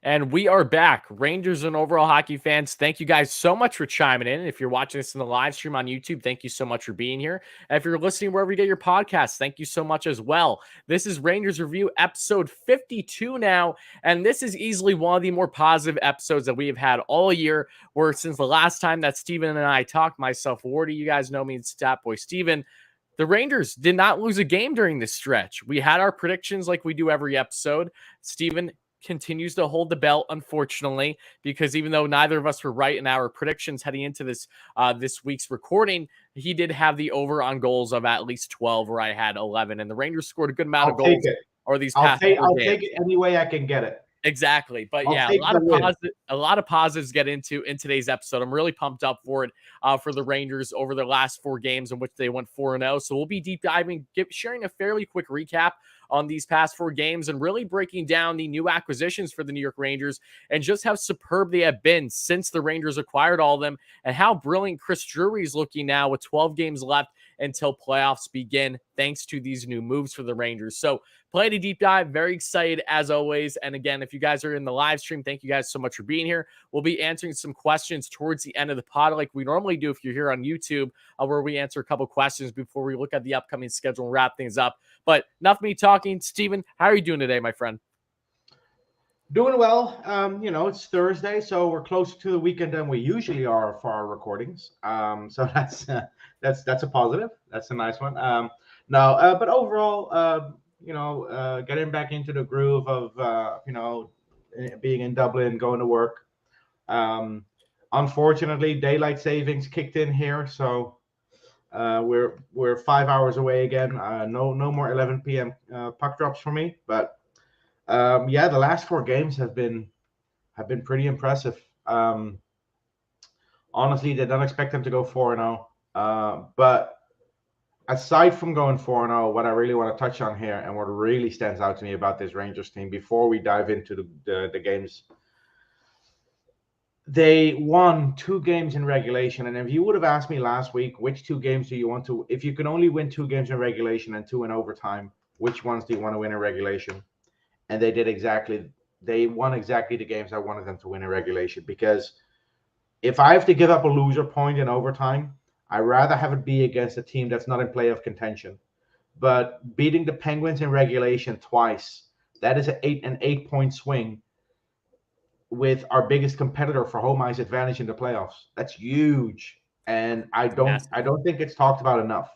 And we are back. Rangers and overall hockey fans, thank you guys so much for chiming in. If you're watching this in the live stream on YouTube, thank you so much for being here. And if you're listening wherever you get your podcasts, thank you so much as well. This is Rangers Review episode 52 now, and this is easily one of the more positive episodes that we have had all year, where since the last time that Steven and I talked, myself, Wardy, you guys know me, and Stat Boy Steven, the Rangers did not lose a game during this stretch. We had our predictions like we do every episode. Steven continues to hold the belt, unfortunately, because even though neither of us were right in our predictions heading into this week's recording, he did have the over on goals of at least 12, where I had 11, and the Rangers scored a good amount of goals over these past 4 games. I'll take it any way I can get it. Exactly. But yeah, a lot of positives get into in today's episode. I'm really pumped up for it for the Rangers over the last 4 games in which they went 4-0. So we'll be deep diving, sharing a fairly quick recap on these past 4 games and really breaking down the new acquisitions for the New York Rangers and just how superb they have been since the Rangers acquired all of them, and how brilliant Chris Drury is looking now with 12 games left until playoffs begin, thanks to these new moves for the Rangers. So played a deep dive. Very excited as always. And again, if you guys are in the live stream, thank you guys so much for being here. We'll be answering some questions towards the end of the pod, like we normally do if you're here on YouTube, where we answer a couple questions before we look at the upcoming schedule and wrap things up. But enough of me talking. Steven, how are you doing today, my friend? Doing well. It's Thursday, so we're closer to the weekend than we usually are for our recordings. So that's a positive. That's a nice one. But overall, getting back into the groove of being in Dublin, going to work. Unfortunately, daylight savings kicked in here, so we're 5 hours away again. No more 11 p.m. Puck drops for me, but. The last 4 games have been pretty impressive. Honestly, did not expect them to go 4-0. But aside from going 4-0, what I really want to touch on here and what really stands out to me about this Rangers team before we dive into the games, they won 2 games in regulation. And if you would have asked me last week, which 2 games do you want to, if you can only win 2 games in regulation and 2 in overtime, which ones do you want to win in regulation? And they won exactly the games I wanted them to win in regulation. Because if I have to give up a loser point in overtime, I'd rather have it be against a team that's not in playoff contention. But beating the Penguins in regulation twice, that is an 8-point swing with our biggest competitor for home ice advantage in the playoffs. That's huge. And I don't think it's talked about enough.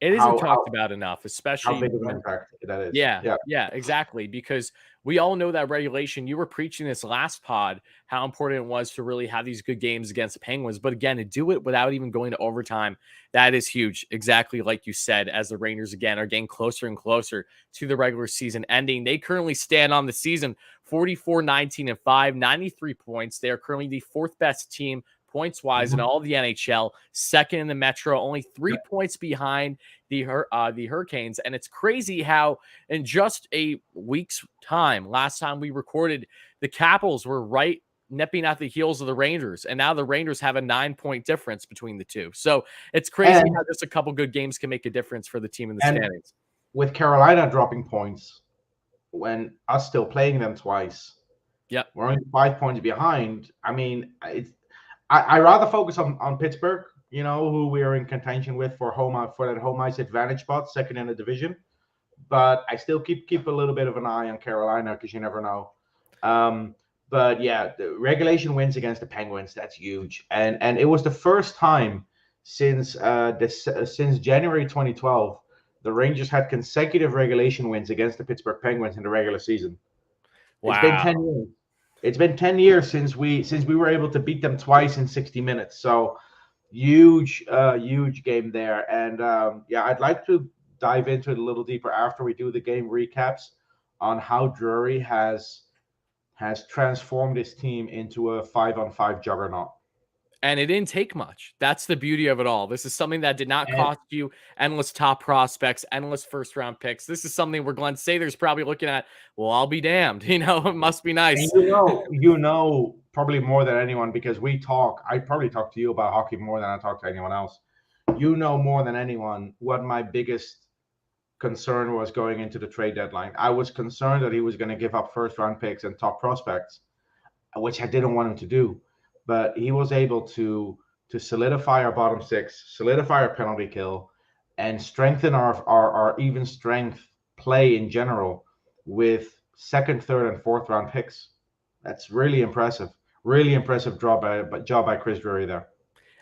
It isn't talked about enough, especially how big of an impact that is. Yeah, exactly. Because we all know that regulation. You were preaching this last pod, how important it was to really have these good games against the Penguins. But again, to do it without even going to overtime, that is huge. Exactly like you said, as the Rangers again are getting closer and closer to the regular season ending. They currently stand on the season 44-19-5, 93 points. They are currently the 4th best team points-wise in all of the NHL, 2nd in the Metro, only 3 points behind the Hurricanes. And it's crazy how in just a week's time, last time we recorded, the Capitals were right nipping at the heels of the Rangers, and now the Rangers have a 9-point difference between the two. So it's crazy how just a couple good games can make a difference for the team in the standings. With Carolina dropping points, when us still playing them twice, we're only 5 points behind. I mean, I rather focus on Pittsburgh, who we are in contention with for that home ice advantage spot, 2nd in the division. But I still keep a little bit of an eye on Carolina because you never know. But yeah, the regulation wins against the Penguins, that's huge. And it was the first time since January 2012 the Rangers had consecutive regulation wins against the Pittsburgh Penguins in the regular season. Wow. It's been 10 years. It's been 10 years since we were able to beat them twice in 60 minutes. So huge game there. And I'd like to dive into it a little deeper after we do the game recaps on how Drury has transformed his team into a 5-on-5 juggernaut. And it didn't take much. That's the beauty of it all. This is something that did not cost you endless top prospects, endless first-round picks. This is something where Glenn Sather's probably looking at, well, I'll be damned. It must be nice. And probably more than anyone, because I probably talk to you about hockey more than I talk to anyone else. More than anyone what my biggest concern was going into the trade deadline. I was concerned that he was going to give up first-round picks and top prospects, which I didn't want him to do. But he was able to solidify our bottom six, solidify our penalty kill, and strengthen our even strength play in general with second, third, and fourth round picks. That's really impressive. Really impressive job by Chris Drury there.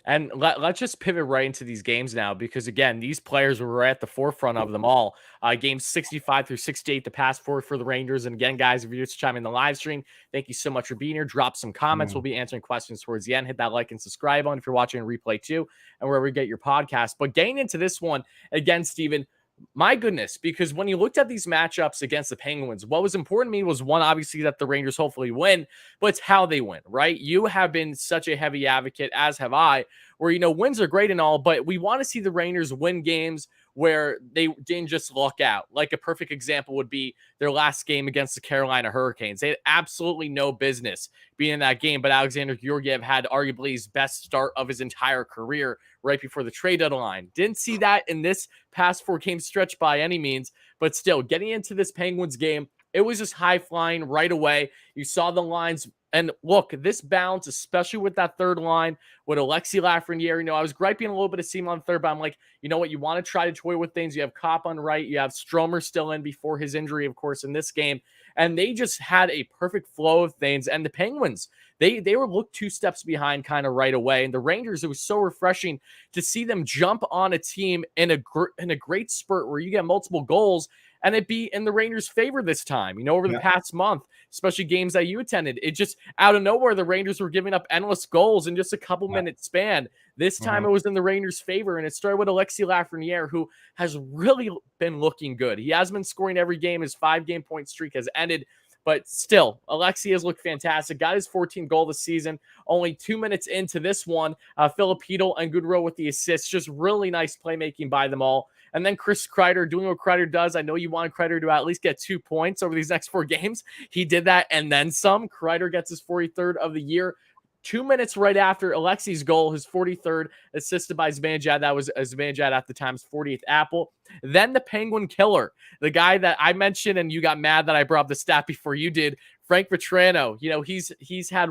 And let's just pivot right into these games now, because again, these players were right at the forefront of them all. Games 65 through 68, the past four for the Rangers. And again, guys, if you're just chiming in the live stream, thank you so much for being here. Drop some comments. We'll be answering questions towards the end. Hit that like and subscribe on if you're watching a replay too, and wherever you get your podcast. But getting into this one again, Steven, my goodness, because when you looked at these matchups against the Penguins, what was important to me was, one, obviously that the Rangers hopefully win, but it's how they win, right? You have been such a heavy advocate, as have I, where, wins are great and all, but we want to see the Rangers win games where they didn't just luck out. Like a perfect example would be their last game against the Carolina Hurricanes. They had absolutely no business being in that game, but Alexander Georgiev had arguably his best start of his entire career right before the trade deadline. Didn't see that in this past 4-game stretch by any means, but still, getting into this Penguins game, it was just high flying right away. You saw the lines. And look, this balance, especially with that third line, with Alexis Lafreniere, I was griping a little bit of Seam on third, but I'm like, you know what? You want to try to toy with things. You have Kopp on right. You have Stromer still in before his injury, of course, in this game. And they just had a perfect flow of things. And the Penguins, they were looked 2 steps behind kind of right away. And the Rangers, it was so refreshing to see them jump on a team in a great spurt where you get multiple goals, and it be in the Rangers' favor this time, over the past month, especially games that you attended. It just, out of nowhere, the Rangers were giving up endless goals in just a couple minute span. This time it was in the Rangers' favor, and it started with Alexis Lafreniere, who has really been looking good. He has been scoring every game. His 5-game point streak has ended. But still, Alexi has looked fantastic. Got his 14th goal this season. Only 2 minutes into this one, Filipino and Goodrow with the assists. Just really nice playmaking by them all. And then Chris Kreider doing what Kreider does. I know you wanted Kreider to at least get 2 points over these next 4 games. He did that and then some. Kreider gets his 43rd of the year. 2 minutes right after Alexi's goal, his 43rd, assisted by Zibanejad. That was Zibanejad at the time's 40th apple. Then the Penguin killer, the guy that I mentioned, and you got mad that I brought up the stat before you did, Frank Vatrano. He's had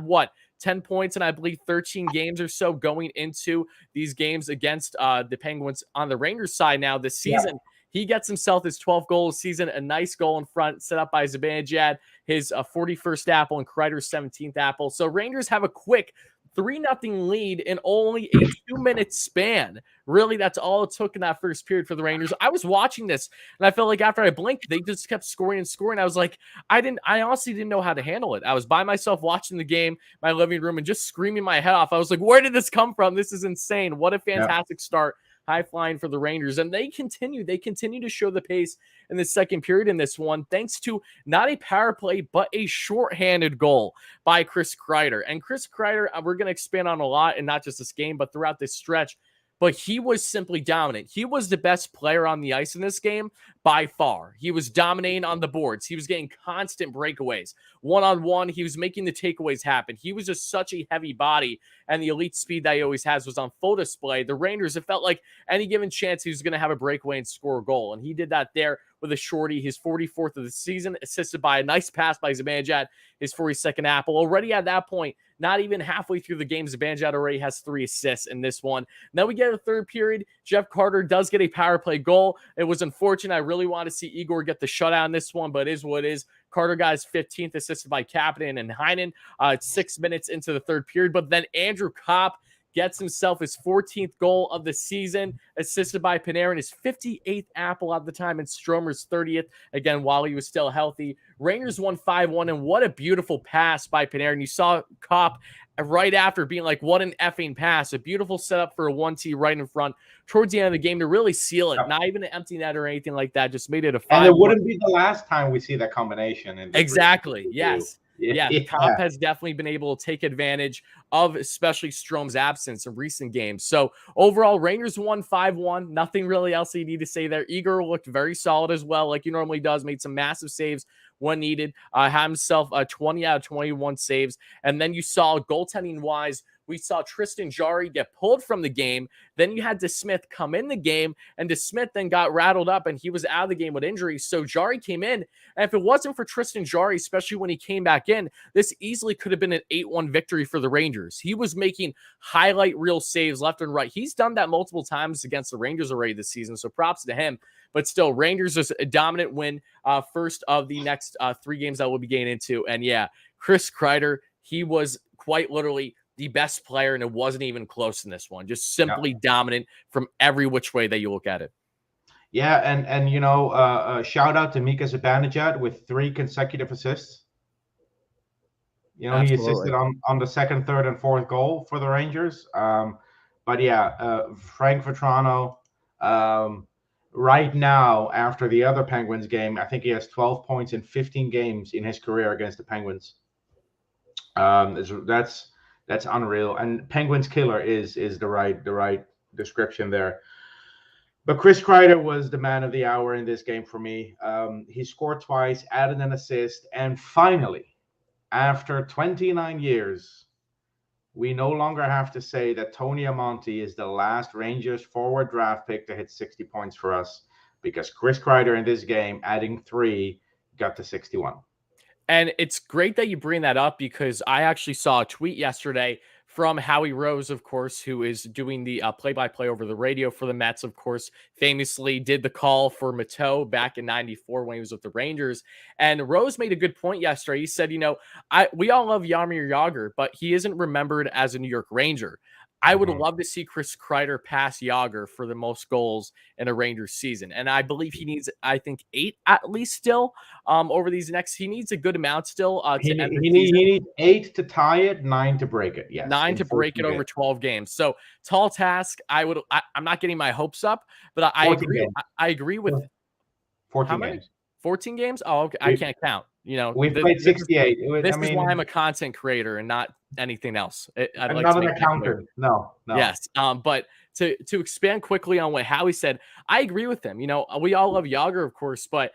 10 points in, I believe, 13 games or so going into these games against the Penguins on the Rangers side now this season. Yeah. He gets himself his 12th goal of the season, a nice goal in front, set up by Zibanejad, his 41st apple, and Kreider's 17th apple. So Rangers have a quick 3-0 lead in only a 2-minute span. Really, that's all it took in that first period for the Rangers. I was watching this, and I felt like after I blinked, they just kept scoring and scoring. I was like, I honestly didn't know how to handle it. I was by myself watching the game, my living room, and just screaming my head off. I was like, where did this come from? This is insane. What a fantastic start. High flying for the Rangers. And they continue to show the pace in the second period in this one, thanks to not a power play, but a shorthanded goal by Chris Kreider. And Chris Kreider, we're going to expand on a lot, and not just this game, but throughout this stretch. But he was simply dominant. He was the best player on the ice in this game by far. He was dominating on the boards. He was getting constant breakaways. One-on-one, he was making the takeaways happen. He was just such a heavy body, and the elite speed that he always has was on full display. The Rangers, it felt like any given chance he was going to have a breakaway and score a goal, and he did that there with a shorty, his 44th of the season, assisted by a nice pass by Zibanejad, his 42nd apple. Already at that point, not even halfway through the game, Zibanejad already has 3 assists in this one. Then we get a third period. Jeff Carter does get a power play goal. It was unfortunate. I really want to see Igor get the shutout in this one, but it is what it is. Carter got his 15th, assisted by Kapanen and Heinen. 6 minutes into the third period, but then Andrew Kopp gets himself his 14th goal of the season, assisted by Panarin, his 58th apple at the time, and Stromer's 30th, again, while he was still healthy. Rangers won 5-1, and what a beautiful pass by Panarin. You saw Kopp right after being like, what an effing pass. A beautiful setup for a 1-T right in front towards the end of the game to really seal it. Not even an empty net or anything like that. Just made it a 5-1. And it wouldn't be the last time we see that combination. Exactly. Yes. Yeah, Kopp has definitely been able to take advantage of especially Strome's absence in recent games. So overall, Rangers won 5-1. Nothing really else you need to say there. Igor looked very solid as well, like he normally does. Made some massive saves when needed. Had himself 20 out of 21 saves. And then you saw goaltending-wise, We saw Tristan Jarry get pulled from the game. Then you had DeSmith come in the game, and DeSmith then got rattled up, and he was out of the game with injuries. So Jarry came in, and if it wasn't for Tristan Jarry, especially when he came back in, this easily could have been an 8-1 victory for the Rangers. He was making highlight reel saves left and right. He's done that multiple times against the Rangers already this season, so props to him. But still, Rangers is a dominant win, first of the next 3 games that we'll be getting into. And yeah, Chris Kreider, he was quite literally the best player, and it wasn't even close in this one. Just simply dominant from every which way that you look at it. Yeah, and shout out to Mika Zibanejad with 3 consecutive assists. You know, Absolutely. He assisted on the second, third, and fourth goal for the Rangers. But yeah, Frank Vatrano, right now, after the other Penguins game, I think he has 12 points in 15 games in his career against the Penguins. That's unreal. And Penguins killer is the right description there. But Chris Kreider was the man of the hour in this game for me. He scored twice, added an assist, and finally, after 29 years, we no longer have to say that Tony Amonte is the last Rangers forward draft pick to hit 60 points for us, because Chris Kreider in this game, adding 3, got to 61. And it's great that you bring that up, because I actually saw a tweet yesterday from Howie Rose, of course, who is doing the play-by-play over the radio for the Mets, of course, famously did the call for Mateau back in '94 when he was with the Rangers. And Rose made a good point yesterday. He said, we all love Jaromir Jagr, but he isn't remembered as a New York Ranger. I would love to see Chris Kreider pass Jagr for the most goals in a Rangers season. And I believe he needs, I think, 8 at least still over these next. He needs a good amount still to end the season. He needs 8 to tie it, 9 to break it. Yes. 9 to break it over 12 games. So tall task. I'm not getting my hopes up, but I agree. I agree with 14 games. 14 games? Oh, okay. I can't count. We've played 68. This is why I'm a content creator and not anything else. I'm not an accountant. No. Yes. But to expand quickly on what Howie said, I agree with him. We all love Jagr, of course, but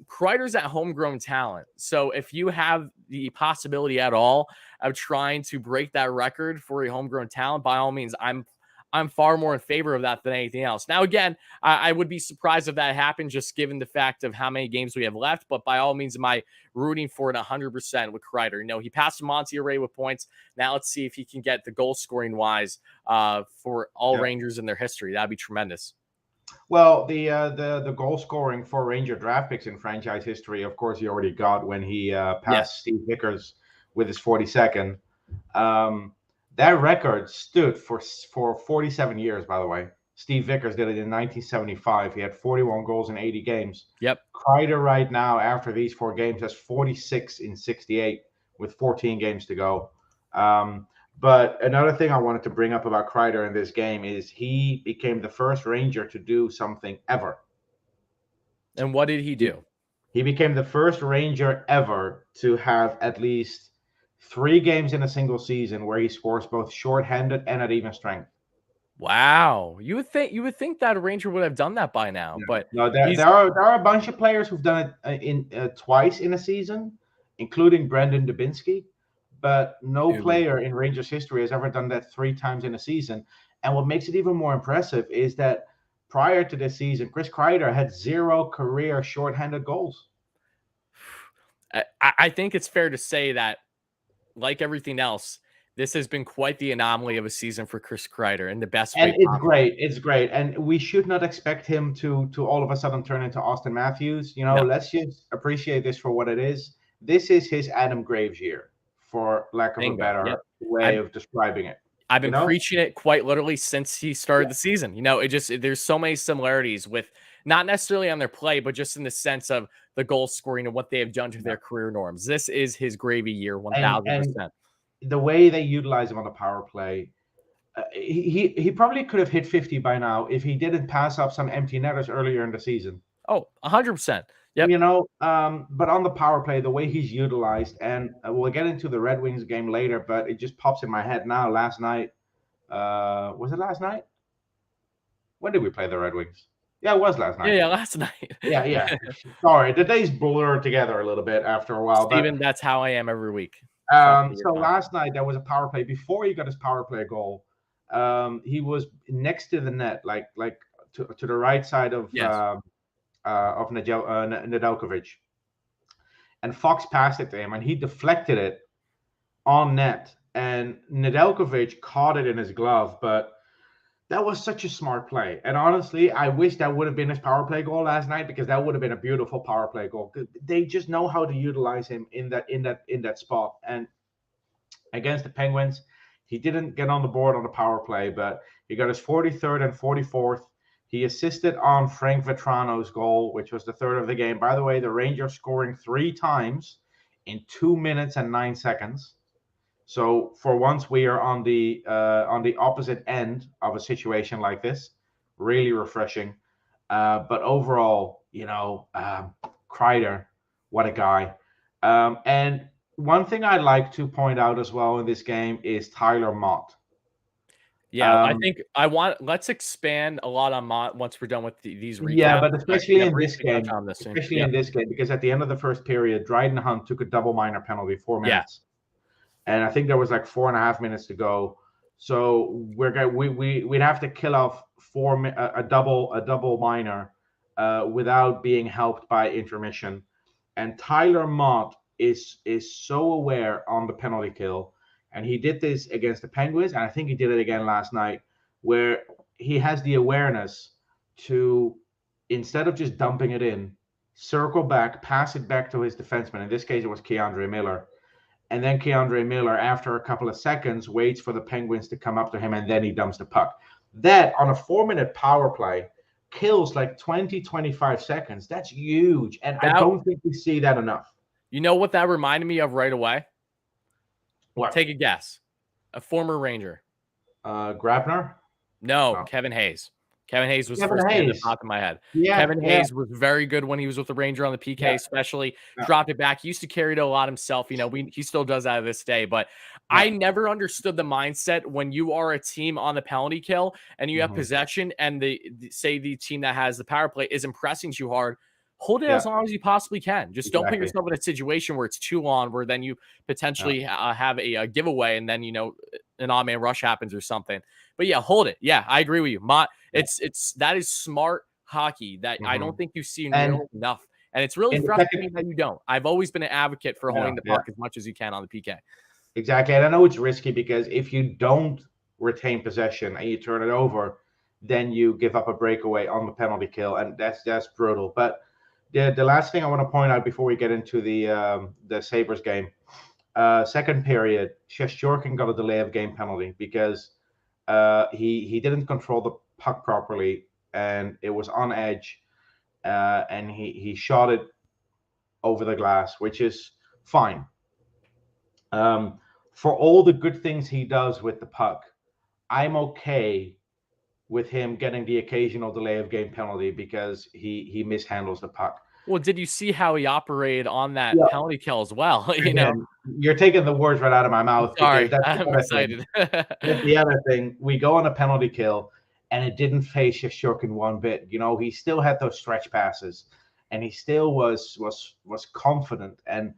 Kreider's that homegrown talent. So if you have the possibility at all of trying to break that record for a homegrown talent, by all means, I'm far more in favor of that than anything else. Now, again, I would be surprised if that happened, just given the fact of how many games we have left. But by all means, am I rooting for it 100% with Kreider? He passed Monty already with points. Now let's see if he can get the goal scoring wise for all Rangers in their history. That'd be tremendous. Well, the goal scoring for Ranger draft picks in franchise history, of course, he already got when he passed Steve Vickers with his 42nd. That record stood for 47 years, by the way. Steve Vickers did it in 1975. He had 41 goals in 80 games. Yep. Kreider right now, after these 4 games, has 46 in 68 with 14 games to go. But another thing I wanted to bring up about Kreider in this game is he became the first Ranger to do something ever. And what did he do? He became the first Ranger ever to have at least 3 games in a single season where he scores both shorthanded and at even strength. Wow, you would think that a Ranger would have done that by now, but no, there are a bunch of players who've done it twice in a season, including Brendan Dubinsky, but no player in Rangers history has ever done that 3 times in a season. And what makes it even more impressive is that prior to this season, Chris Kreider had 0 career shorthanded goals. I think it's fair to say that, like everything else, this has been quite the anomaly of a season for Chris Kreider in the best way possible. It's great. And we should not expect him to all of a sudden turn into Austin Matthews. Let's just appreciate this for what it is. This is his Adam Graves year, for lack of a better way of describing it. I've been preaching it quite literally since he started the season. There's so many similarities with, not necessarily on their play, but just in the sense of the goal scoring and what they have done to their career norms. This is his gravy year, 1,000%. The way they utilize him on the power play, he probably could have hit 50 by now if he didn't pass up some empty netters earlier in the season. Oh, 100%. Yep. But on the power play, the way he's utilized, and we'll get into the Red Wings game later, but it just pops in my head now. Last night, was it last night? When did we play the Red Wings? Yeah, it was last night. Yeah, last night. Yeah. Sorry, the days blur together a little bit after a while. Steven, that's how I am every week. So last night there was a power play. Before he got his power play goal, he was next to the net, like to the right side of Nedeljkovic, and Fox passed it to him, and he deflected it on net, and Nedeljkovic caught it in his glove, but that was such a smart play. And honestly, I wish that would have been his power play goal last night, because that would have been a beautiful power play goal. They just know how to utilize him in that spot. And against the Penguins, he didn't get on the board on the power play, but he got his 43rd and 44th. He assisted on Frank Vatrano's goal, which was the third of the game. By the way, the Rangers scoring 3 times in 2 minutes and 9 seconds. So for once, we are on the opposite end of a situation like this. Really refreshing. But overall, Kreider, what a guy. And one thing I'd like to point out as well in this game is Tyler Mott. Yeah, I think let's expand a lot on Mott once we're done with these recaps. Yeah, but especially in this game, in this game, because at the end of the first period, Dryden Hunt took a double minor penalty, 4 minutes. And I think there was like 4.5 minutes to go. So we'd have to kill off a double minor without being helped by intermission. And Tyler Mott is so aware on the penalty kill, and he did this against the Penguins, and I think he did it again last night, where he has the awareness to, instead of just dumping it in, circle back, pass it back to his defenseman. In this case, it was K'Andre Miller. And then K'Andre Miller, after a couple of seconds, waits for the Penguins to come up to him, and then he dumps the puck. That, on a 4-minute power play, kills like 20-25 seconds. That's huge. And I don't think we see that enough. You know what that reminded me of right away? What? Take a guess. A former Ranger. Grabner? No, Kevin Hayes. Kevin Hayes was first in the top of my head. Yeah, Kevin Hayes was very good when he was with the Ranger on the PK, especially dropped it back. He used to carry it a lot himself. He still does that to this day. But I never understood the mindset when you are a team on the penalty kill and you have possession, and the team that has the power play is impressing you hard. Hold it as long as you possibly can. Just don't put yourself in a situation where it's too long, where then you potentially have a giveaway, and then an odd man rush happens or something. But hold it. Yeah, I agree with you, Mott. That is smart hockey that I don't think you see enough, and it's really frustrating that you don't. I've always been an advocate for holding the puck as much as you can on the PK. Exactly, and I know it's risky, because if you don't retain possession and you turn it over, then you give up a breakaway on the penalty kill, and that's brutal. But the last thing I want to point out before we get into the Sabres game, second period, Shesterkin got a delay of game penalty because he didn't control the puck properly, and it was on edge, and he shot it over the glass, which is fine. For all the good things he does with the puck, I'm okay with him getting the occasional delay of game penalty because he mishandles the puck. Well, did you see how he operated on that penalty kill as well? You're taking the words right out of my mouth. Sorry, I'm excited. That's the other thing. We go on a penalty kill, and it didn't phase Shesterkin one bit. He still had those stretch passes, and he still was confident and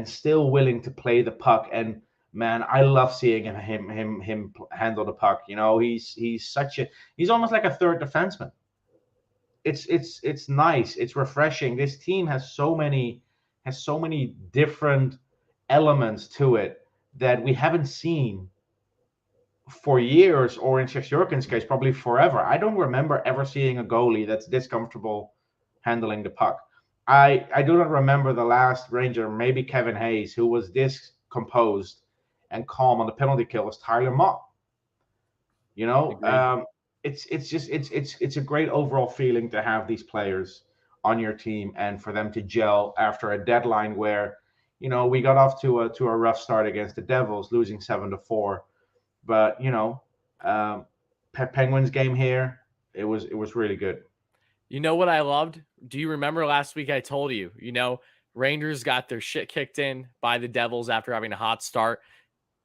still willing to play the puck. And man, I love seeing him handle the puck. He's almost like a third defenseman. It's nice. It's refreshing. This team has so many different elements to it that we haven't seen for years, or in Shesterkin's case, probably forever. I don't remember ever seeing a goalie that's this comfortable handling the puck. I do not remember the last Ranger, maybe Kevin Hayes, who was this composed and calm on the penalty kill, was Tyler Mott. It's a great overall feeling to have these players on your team and for them to gel after a deadline where, we got off to a rough start against the Devils, losing 7-4. But Penguins game here, it was really good. You know what I loved? Do you remember last week I told you, Rangers got their shit kicked in by the Devils after having a hot start.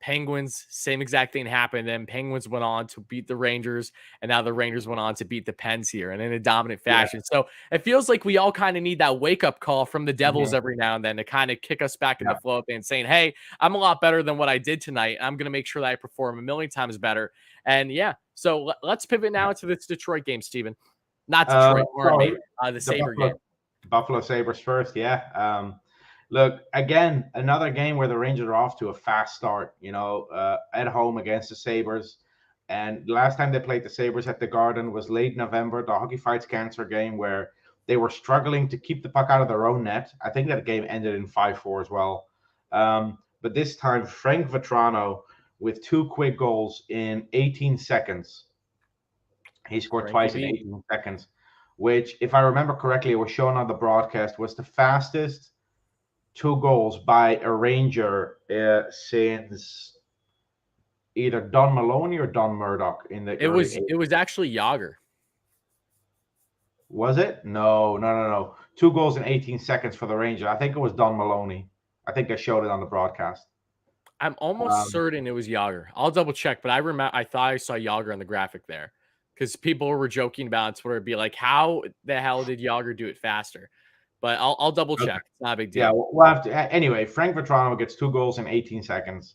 Penguins, same exact thing happened. Then Penguins went on to beat the Rangers, and now the Rangers went on to beat the Pens here, and in a dominant fashion. So it feels like we all kind of need that wake-up call from the Devils every now and then to kind of kick us back in the flow and saying, hey, I'm a lot better than what I did tonight. I'm going to make sure that I perform a million times better. And so let's pivot now to this Detroit game, Steven. Not Detroit, the Sabre game. Buffalo Sabres first, look, again, another game where the Rangers are off to a fast start, at home against the Sabres. And last time they played the Sabres at the Garden was late November, the Hockey Fights Cancer game, where they were struggling to keep the puck out of their own net. I think that game ended in 5-4 as well. But this time, Frank Vatrano with 2 quick goals in 18 seconds. He scored twice in 18 seconds, which, if I remember correctly, it was shown on the broadcast, was the fastest 2 goals by a Ranger since either Don Maloney or Don Murdoch in the It was actually Jágr. Was it? No. 2 goals in 18 seconds for the Ranger. I think it was Don Maloney. I think I showed it on the broadcast. I'm almost certain it was Jágr. I'll double check, but I thought I saw Jágr on the graphic there because people were joking about it. Twitter, be like, how the hell did Jágr do it faster? But I'll double check. It's not a big deal. Yeah, we'll have to. Anyway, Frank Vatrano gets 2 goals in 18 seconds.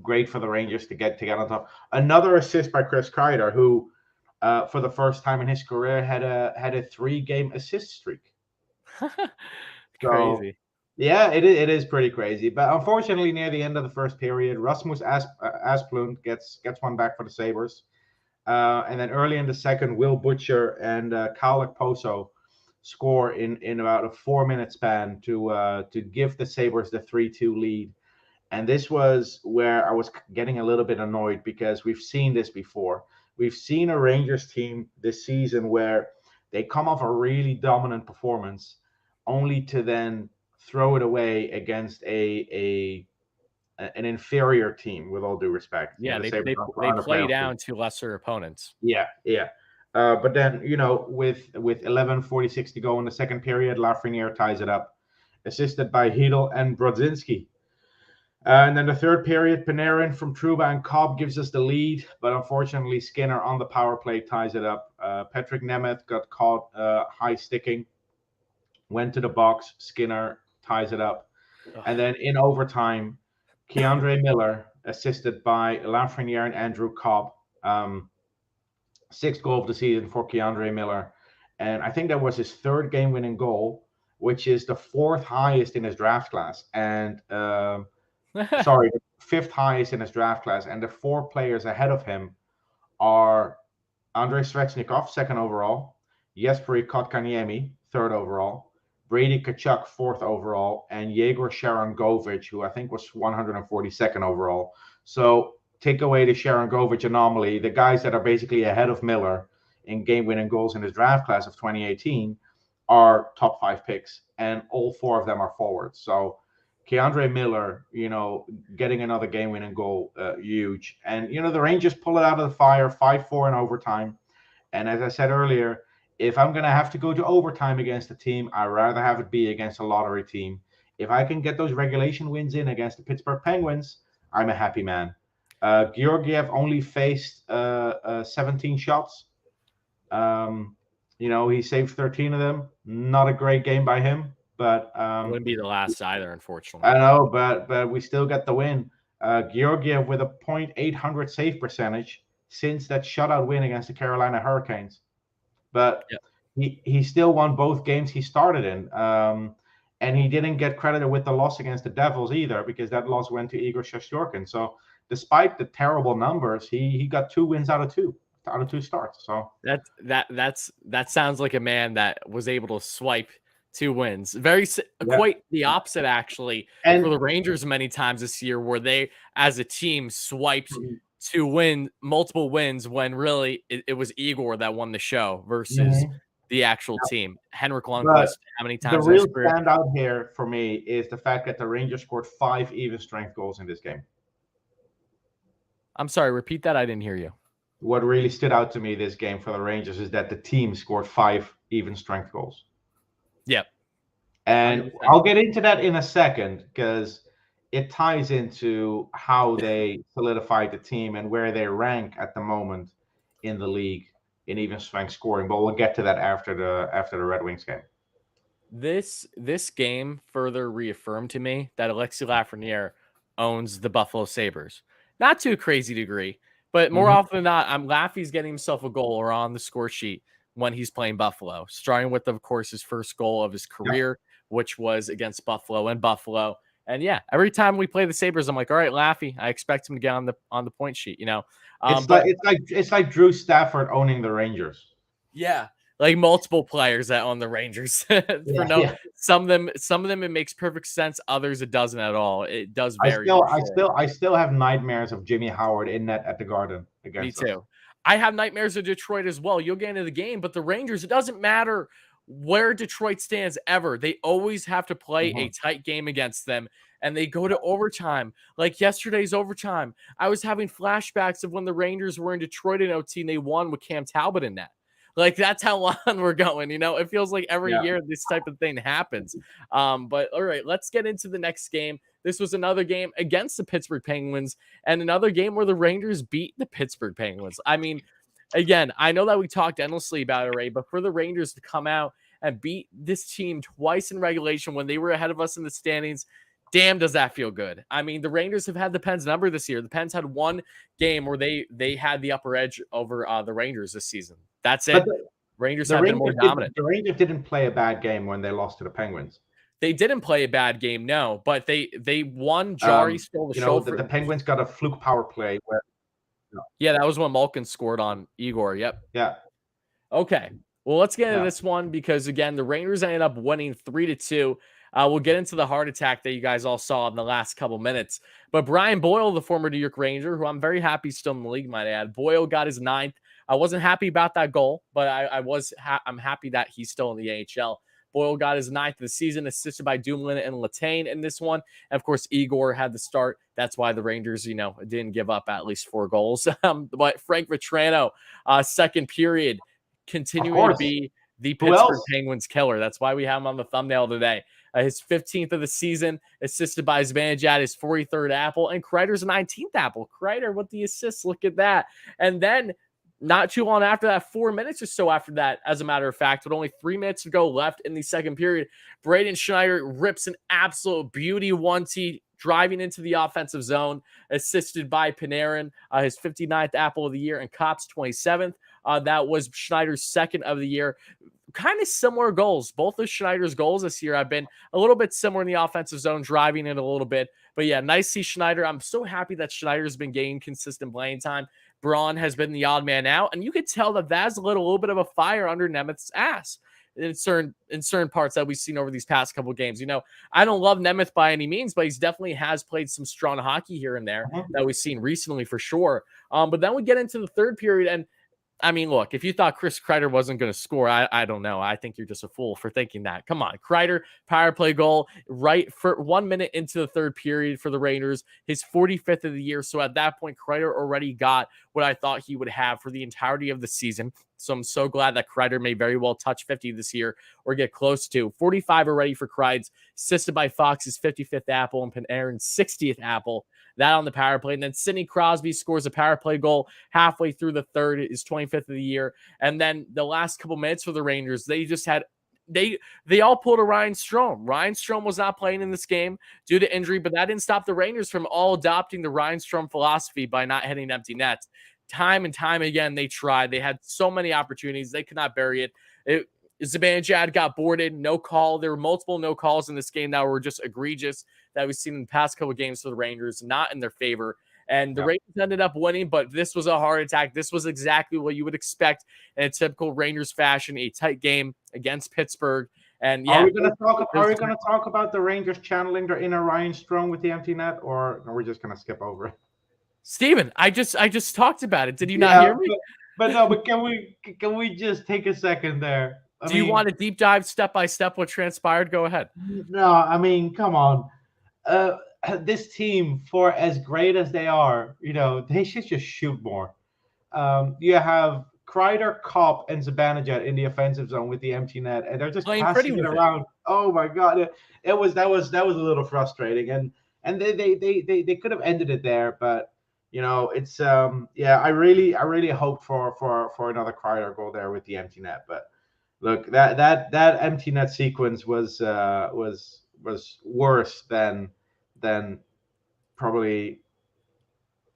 Great for the Rangers to get on top. Another assist by Chris Kreider, who, for the first time in his career, had a 3-game assist streak. Crazy. So, yeah, it is pretty crazy. But unfortunately, near the end of the first period, Rasmus Asplund gets one back for the Sabres. And then early in the second, Will Butcher and Kyle Okposo score in about a 4-minute span to give the Sabres the 3-2 lead. And this was where I was getting a little bit annoyed because we've seen this before. We've seen a Rangers team this season where they come off a really dominant performance only to then throw it away against an inferior team, with all due respect. Yeah, they play down to lesser opponents. Yeah. But then, with 11:46 to go in the second period, Lafreniere ties it up, assisted by Hedl and Brodzinski. And then the third period, Panarin from Trouba and Cobb gives us the lead, but unfortunately Skinner on the power play ties it up. Patrick Nemeth got caught high sticking, went to the box, Skinner ties it up. And then in overtime, K'Andre Miller, assisted by Lafreniere and Andrew Cobb. 6th goal of the season for K'Andre Miller. And I think that was his 3rd game-winning goal, which is the 4th highest in his draft class. And the 5th highest in his draft class. And the 4 players ahead of him are Andrei Svechnikov, 2nd overall, Jesperi Kotkaniemi, 3rd overall, Brady Tkachuk, 4th overall, and Yegor Sharangovich, who I think was 142nd overall. So take away the Sharangovich anomaly, the guys that are basically ahead of Miller in game-winning goals in his draft class of 2018 are top 5 picks, and all 4 of them are forwards. So K'Andre Miller, getting another game-winning goal, huge. And, the Rangers pull it out of the fire, 5-4 in overtime. And as I said earlier, if I'm going to have to go to overtime against a team, I'd rather have it be against a lottery team. If I can get those regulation wins in against the Pittsburgh Penguins, I'm a happy man. Georgiev only faced 17 shots. He saved 13 of them. Not a great game by him, but wouldn't be the last either, unfortunately. I know, but we still get the win. Georgiev with a .800 save percentage since that shutout win against the Carolina Hurricanes. But he still won both games he started in. And he didn't get credited with the loss against the Devils either, because that loss went to Igor Shesterkin. So despite the terrible numbers, he got 2 wins out of 2 starts. So that sounds like a man that was able to swipe 2 wins. Quite the opposite, actually, and for the Rangers many times this year, where they as a team swiped to win multiple wins when really it was Igor that won the show versus the actual team. Henrik Lundqvist, how many times? The real standout here for me is the fact that the Rangers scored 5 even strength goals in this game. I'm sorry, repeat that. I didn't hear you. What really stood out to me this game for the Rangers is that the team scored 5 even strength goals. Yep. And 100%. I'll get into that in a second, because it ties into how they solidify the team and where they rank at the moment in the league in even strength scoring. But we'll get to that after the Red Wings game. This game further reaffirmed to me that Alexis Lafreniere owns the Buffalo Sabres. Not to a crazy degree, but more often than not, Laffy's getting himself a goal or on the score sheet when he's playing Buffalo, starting with, of course, his first goal of his career, which was against Buffalo and Buffalo. And yeah, every time we play the Sabres, I'm like, all right, Laffy, I expect him to get on the point sheet. It's like Drew Stafford owning the Rangers. Yeah, like multiple players that own the Rangers. Some of them it makes perfect sense. Others it doesn't at all. It does vary. I still have nightmares of Jimmy Howard in net at the Garden against Me too. us. I have nightmares of Detroit as well. You'll get into the game, but the Rangers, it doesn't matter where Detroit stands ever. They always have to play a tight game against them, and they go to overtime. Like yesterday's overtime, I was having flashbacks of when the Rangers were in Detroit in OT and they won with Cam Talbot in net. Like, that's how long we're going. It feels like every year this type of thing happens. But all right, let's get into the next game. This was another game against the Pittsburgh Penguins and another game where the Rangers beat the Pittsburgh Penguins. I mean, again, I know that we talked endlessly about it already, but for the Rangers to come out and beat this team twice in regulation when they were ahead of us in the standings, damn, does that feel good. I mean, the Rangers have had the Pens number this year. The Pens had one game where they had the upper edge over the Rangers this season. That's it. Rangers have been more dominant. The Rangers didn't play a bad game when they lost to the Penguins. They didn't play a bad game, no, but they won. Jari stole the show. The Penguins got a fluke power play. Yeah, that was when Malkin scored on Igor. Yep. Yeah. Okay. Well, let's get into this one because, again, the Rangers ended up winning 3-2. We'll get into the heart attack that you guys all saw in the last couple minutes. But Brian Boyle, the former New York Ranger, who I'm very happy still in the league, might add, Boyle got his 9th. I wasn't happy about that goal, but I'm happy that he's still in the AHL. Boyle got his 9th of the season, assisted by Dumoulin and Letang in this one. And of course, Igor had the start. That's why the Rangers, didn't give up at least 4 goals. But Frank Vatrano, second period, continuing to be the Pittsburgh Penguins killer. That's why we have him on the thumbnail today. His 15th of the season, assisted by Zibanejad, his 43rd apple, and Kreider's 19th apple. Kreider with the assists. Look at that. And then not too long after that, 4 minutes or so after that, as a matter of fact, with only 3 minutes to go left in the second period, Braden Schneider rips an absolute beauty 1-2 driving into the offensive zone, assisted by Panarin, his 59th apple of the year, and Kopp's 27th. That was Schneider's 2nd of the year. Kind of similar goals. Both of Schneider's goals this year have been a little bit similar in the offensive zone, driving it a little bit. But yeah, nice to see Schneider. I'm so happy that Schneider's been getting consistent playing time. Braun has been the odd man out, and you could tell that that's a little bit of a fire under Nemeth's ass in certain parts that we've seen over these past couple of games. I don't love Nemeth by any means, but he's definitely has played some strong hockey here and there that we've seen recently for sure. But then we get into the third period, and I mean, look, if you thought Chris Kreider wasn't going to score, I don't know. I think you're just a fool for thinking that. Come on, Kreider, power play goal right for 1 minute into the third period for the Rangers, his 45th of the year. So at that point, Kreider already got what I thought he would have for the entirety of the season. So I'm so glad that Kreider may very well touch 50 this year or get close to 45 already for Kreider, assisted by Fox's 55th apple and Panarin's 60th apple. That on the power play. And then Sidney Crosby scores a power play goal halfway through the third, his 25th of the year. And then the last couple minutes for the Rangers, they just had they all pulled a Ryan Strome. Ryan Strome was not playing in this game due to injury, but that didn't stop the Rangers from all adopting the Ryan Strome philosophy by not hitting empty nets. Time and time again, they tried. They had so many opportunities. They could not bury it. Zibanejad got boarded, no call. There were multiple no calls in this game that were just egregious that we've seen in the past couple of games for the Rangers, not in their favor. And the Rangers ended up winning, but this was a heart attack. This was exactly what you would expect in a typical Rangers fashion, a tight game against Pittsburgh. And yeah, are we going to talk about the Rangers channeling their inner Ryan Strome with the empty net, or are we just going to skip over it? Steven, I just talked about it. Did you not hear me? But can we just take a second there? Do you want a deep dive step by step what transpired? Go ahead. No, I mean, come on. This team, for as great as they are, they should just shoot more. You have Kreider, Kopp, and Zibanejad in the offensive zone with the empty net, and they're just passing it around. Oh my God, that was a little frustrating. and they could have ended it there, but it's I really hoped for another Kreider goal there with the empty net, but look, that empty net sequence was worse than probably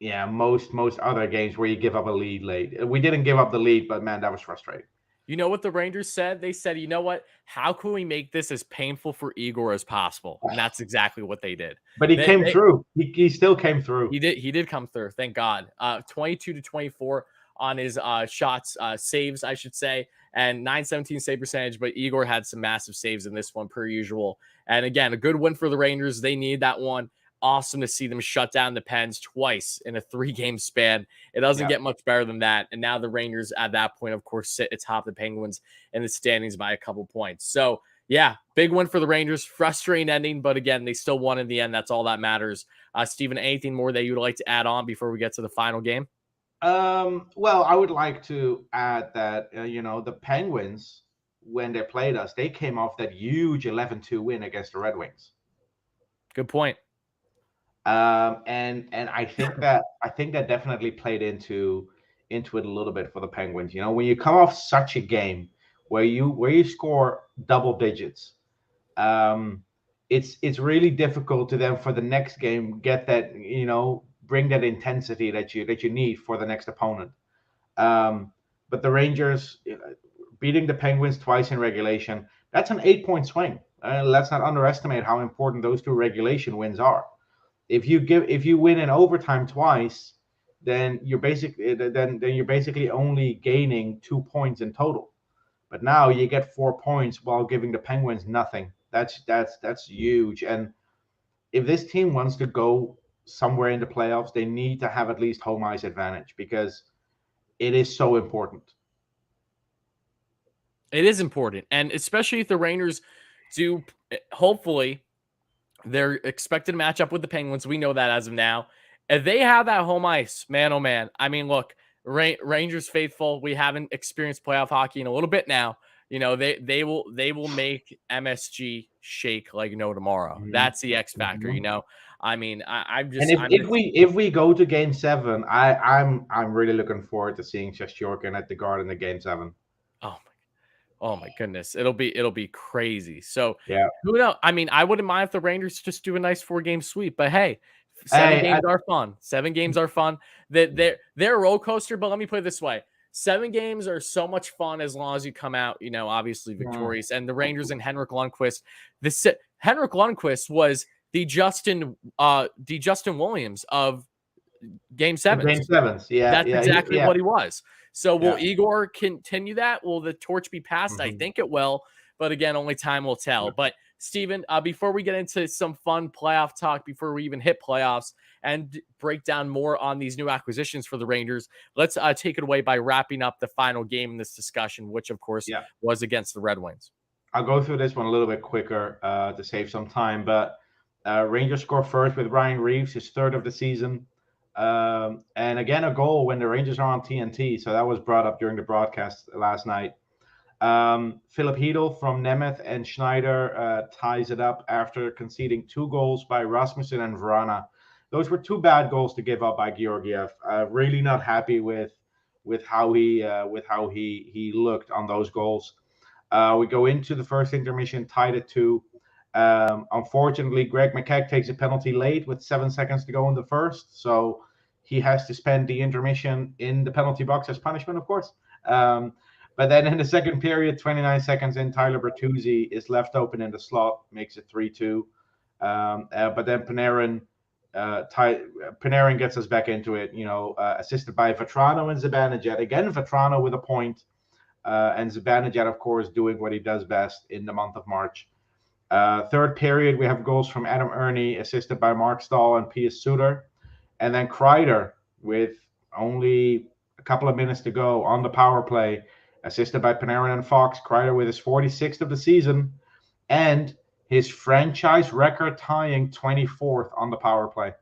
most other games where you give up a lead late. We didn't give up the lead, but man, that was frustrating. You know what the Rangers said? They said, you know what? How can we make this as painful for Igor as possible? And that's exactly what they did. But he came through. He still came through. He did come through. Thank God. 22-24 on his shots, saves, I should say, and .917 save percentage. But Igor had some massive saves in this one, per usual. And again, a good win for the Rangers. They need that one. Awesome to see them shut down the Pens twice in a 3-game span. It doesn't get much better than that. And now the Rangers at that point, of course, sit atop the Penguins in the standings by a couple points. So, yeah, big win for the Rangers. Frustrating ending, but again, they still won in the end. That's all that matters. Steven, anything more that you would like to add on before we get to the final game? Well, I would like to add that, the Penguins, when they played us, they came off that huge 11-2 win against the Red Wings. Good point. And I think that definitely played into it a little bit for the Penguins. When you come off such a game where you score double digits, it's really difficult to then for the next game get that, bring that intensity that you need for the next opponent. But the Rangers beating the Penguins twice in regulation, that's an 8-point swing. Let's not underestimate how important those 2 regulation wins are. If you win in overtime twice, then you're basically only gaining 2 points in total. But now you get 4 points while giving the Penguins nothing. That's huge. And if this team wants to go somewhere in the playoffs, they need to have at least home ice advantage because it is so important. It is important, and especially if the Rangers do, hopefully. They're expected to match up with the Penguins. We know that as of now. If they have that home ice, man, oh man. I mean, look, Rangers faithful. We haven't experienced playoff hockey in a little bit now. They will make MSG shake like no tomorrow. Mm-hmm. That's the X factor. Mm-hmm. I mean, I'm just. And if we go to Game 7, I'm really looking forward to seeing Shesterkin at the Garden in Game 7. Oh my goodness. It'll be crazy. So yeah, who knows? I mean, I wouldn't mind if the Rangers just do a nice 4-game sweep, but hey, 7 games are fun. 7 games are fun. They're a roller coaster, but let me put it this way. 7 games are so much fun as long as you come out, obviously victorious. And the Rangers and Henrik Lundqvist, Henrik Lundqvist was the Justin Williams of Game 7. Game 7s, yeah. That's exactly what he was. So will Igor continue that? Will the torch be passed? Mm-hmm. I think it will. But again, only time will tell. Yeah. But Steven, before we get into some fun playoff talk, before we even hit playoffs and break down more on these new acquisitions for the Rangers, let's take it away by wrapping up the final game in this discussion, which, of course, was against the Red Wings. I'll go through this one a little bit quicker to save some time. But Rangers score first with Ryan Reeves, his 3rd of the season. And again, a goal when the Rangers are on TNT. So that was brought up during the broadcast last night. Philip Hedl from Nemeth and Schneider ties it up after conceding 2 goals by Rasmussen and Vrana. Those were 2 bad goals to give up by Georgiev. Really not happy with how he looked on those goals. We go into the first intermission, tied at 2. Unfortunately, Greg McKeck takes a penalty late with 7 seconds to go in the first, so he has to spend the intermission in the penalty box as punishment, of course. But then in the second period, 29 seconds in, Tyler Bertuzzi is left open in the slot, makes it 3-2. But then Panarin gets us back into it, assisted by Vatrano and Zibanejad. Again, Vatrano with a point, and Zibanejad, of course, doing what he does best in the month of March. Third period, we have goals from Adam Ernie, assisted by Mark Stahl and Pius Suter. And then Kreider, with only a couple of minutes to go on the power play, assisted by Panarin and Fox. Kreider with his 46th of the season and his franchise record-tying 24th on the power play.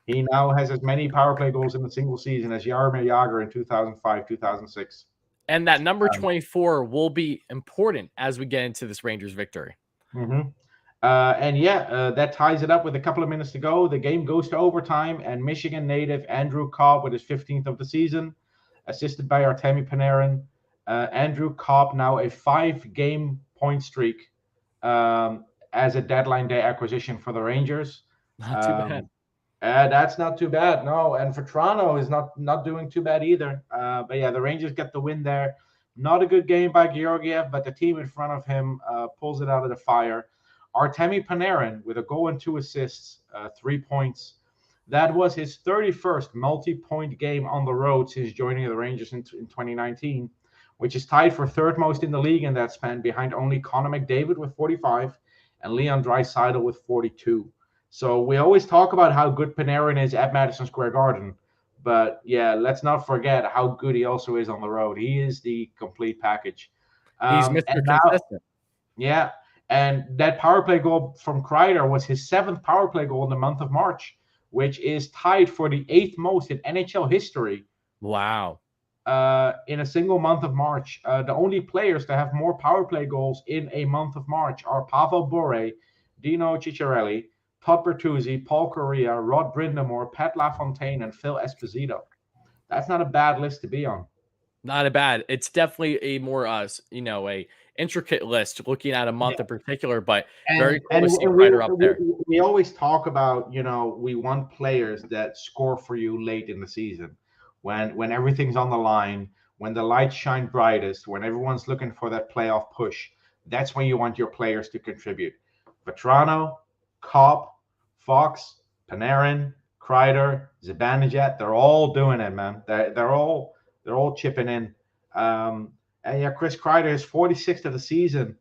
He now has as many power play goals in a single season as Jaromir Jagr in 2005-2006. And that number 24 will be important as we get into this Rangers victory. Mm-hmm. That ties it up with a couple of minutes to go. The game goes to overtime, and Michigan native Andrew Cobb with his 15th of the season, assisted by Artemi Panarin. Andrew Cobb now a 5-game point streak as a deadline day acquisition for the Rangers. Not too bad. That's not too bad, no. And Vatrano is not doing too bad either. But yeah, the Rangers get the win there. Not a good game by Georgiev, but the team in front of him pulls it out of the fire. Artemi Panarin with a goal and 2 assists, 3 points. That was his 31st multi-point game on the road since joining the Rangers in 2019, which is tied for third most in the league in that span, behind only Connor McDavid with 45 and Leon Draisaitl with 42. So we always talk about how good Panarin is at Madison Square Garden. But yeah, let's not forget how good he also is on the road. He is the complete package. He's Mr. Consistent. Yeah. And that power play goal from Kreider was his 7th power play goal in the month of March, which is tied for the 8th most in NHL history. Wow. In a single month of March. The only players to have more power play goals in a month of March are Pavel Bure, Dino Ciccarelli, Todd Bertuzzi, Paul Correa, Rod Brindamore, Pat LaFontaine, and Phil Esposito. That's not a bad list to be on. Not a bad. It's definitely a more, a intricate list looking at a month in particular, but very cool to see Kreider up there. We always talk about, we want players that score for you late in the season when everything's on the line, when the lights shine brightest, when everyone's looking for that playoff push. That's when you want your players to contribute. Vatrano, Cobb, Fox, Panarin, Kreider, Zibanejad, they're all doing it, man. They're all chipping in. Chris Kreider is 46th of the season.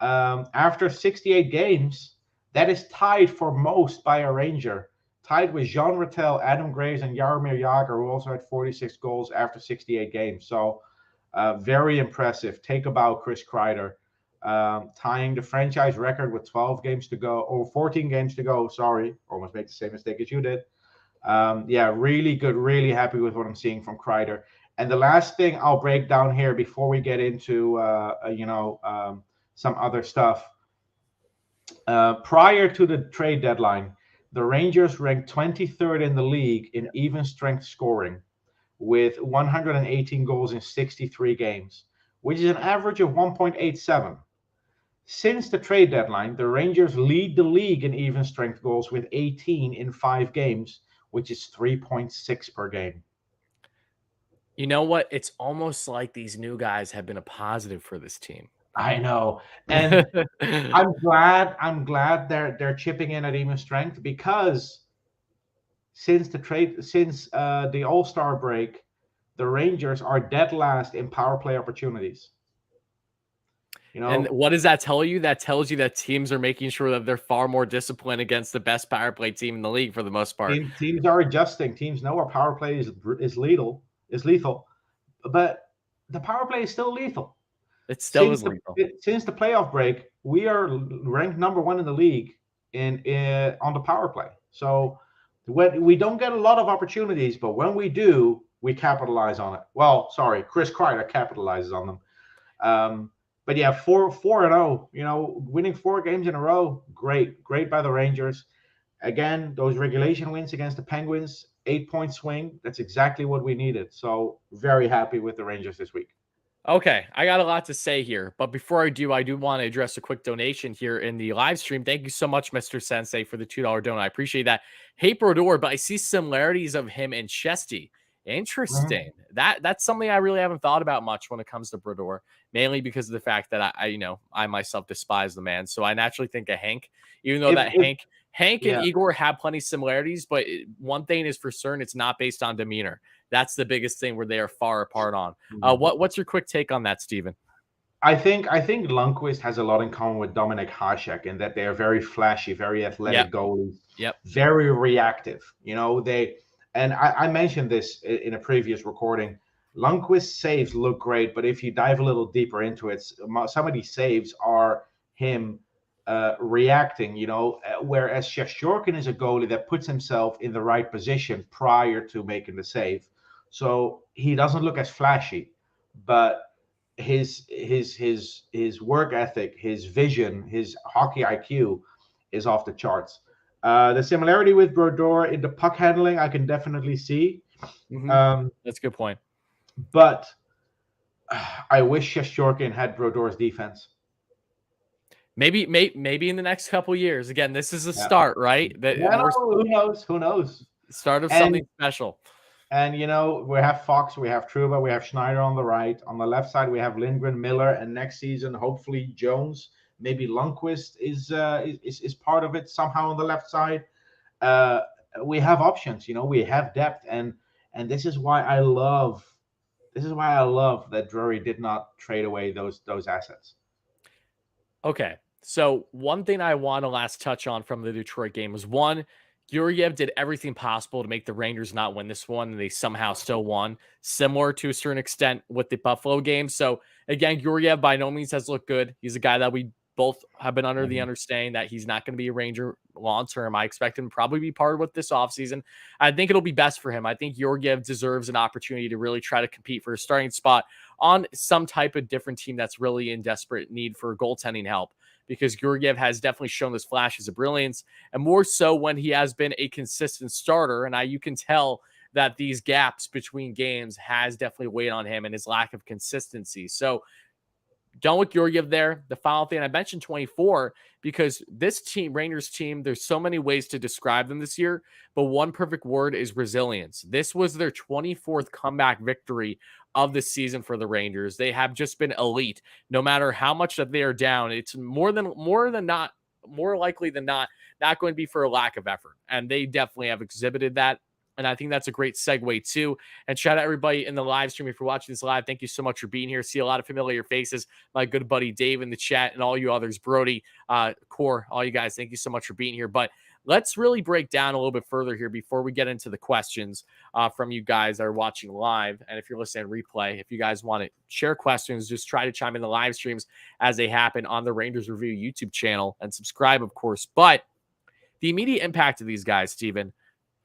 After 68 games, that is tied for most by a Ranger. Tied with Jean Rattel, Adam Graves, and Jaromir Jagr, who also had 46 goals after 68 games. So very impressive. Take a bow, Chris Kreider. Tying the franchise record with 12 games to go, or 14 games to go. Sorry, almost make the same mistake as you did. Really good. Really happy with what I'm seeing from Kreider. And the last thing I'll break down here before we get into some other stuff. Prior to the trade deadline, the Rangers ranked 23rd in the league in even strength scoring, with 118 goals in 63 games, which is an average of 1.87. Since the trade deadline, the Rangers lead the league in even strength goals with 18 in 5 games, which is 3.6 per game. You know what? It's almost like these new guys have been a positive for this team. I know. And I'm glad they're chipping in at even strength, because since the All-Star break, the Rangers are dead last in power play opportunities. And what does that tell you? That tells you that teams are making sure that they're far more disciplined against the best power play team in the league for the most part. Teams are adjusting. Teams know our power play is lethal, but the power play is still lethal. It still is lethal. Since the playoff break, we are ranked number 1 in the league on the power play. So we don't get a lot of opportunities, but when we do, we capitalize on it. Well, sorry, Chris Kreider capitalizes on them. But yeah, 4-0, winning 4 games in a row, great by the Rangers. Again, those regulation wins against the Penguins, 8-point swing. That's exactly what we needed. So very happy with the Rangers this week. Okay, I got a lot to say here, but before I do want to address a quick donation here in the live stream. Thank you so much, Mr. Sensei, for the $2 donut. I appreciate that. Hey, Brodeur, but I see similarities of him and Chesty. Interesting. That's something I really haven't thought about much when it comes to Brodeur, mainly because of the fact that I myself despise the man. So I naturally think of Hank, even though Hank and Igor have plenty of similarities, but one thing is for certain, it's not based on demeanor. That's the biggest thing where they are far apart on. What's your quick take on that, Steven? I think Lundqvist has a lot in common with Dominik Hasek in that they are very flashy, very athletic goalies. Yep. Very reactive. And I mentioned this in a previous recording. Lundqvist's saves look great, but if you dive a little deeper into it, some of these saves are him reacting, whereas Shesterkin is a goalie that puts himself in the right position prior to making the save. So he doesn't look as flashy, but his work ethic, his vision, his hockey IQ is off the charts. The similarity with Brodeur in the puck handling, I can definitely see. Mm-hmm. That's a good point. But I wish Shesterkin had Brodeur's defense. Maybe in the next couple of years. Again, this is a start, right? Who knows? Who knows? Start of something special. And we have Fox, we have Trouba, we have Schneider on the right. On the left side, we have Lindgren, Miller, and next season, hopefully Jones. Maybe Lundqvist is part of it somehow on the left side. We have options, we have depth, and this is why I love that Drury did not trade away those assets. Okay, so one thing I want to last touch on from the Detroit game was one, Georgiev did everything possible to make the Rangers not win this one, and they somehow still won, similar to a certain extent with the Buffalo game. So again, Georgiev by no means has looked good. He's a guy that we both have been under the understanding that he's not going to be a Ranger long term. I expect him to probably be part of with this offseason. I think it'll be best for him. I think Georgiev deserves an opportunity to really try to compete for a starting spot on some type of different team that's really in desperate need for goaltending help, because Georgiev has definitely shown those flashes of brilliance, and more so when he has been a consistent starter. And you can tell that these gaps between games has definitely weighed on him and his lack of consistency. So going with Georgiev there. The final thing, I mentioned 24 because this team, Rangers team, there's so many ways to describe them this year, but one perfect word is resilience. This was their 24th comeback victory of the season for the Rangers. They have just been elite. No matter how much that they are down, it's more likely than not going to be for a lack of effort. And they definitely have exhibited that. And I think that's a great segue too. And shout out everybody in the live stream. If you're watching this live, thank you so much for being here. See a lot of familiar faces. My good buddy Dave in the chat and all you others, Brody, Core, all you guys, thank you so much for being here. But let's really break down a little bit further here before we get into the questions from you guys that are watching live. And if you're listening replay, if you guys want to share questions, just try to chime in the live streams as they happen on the Rangers Review YouTube channel and subscribe, of course. But the immediate impact of these guys, Steven,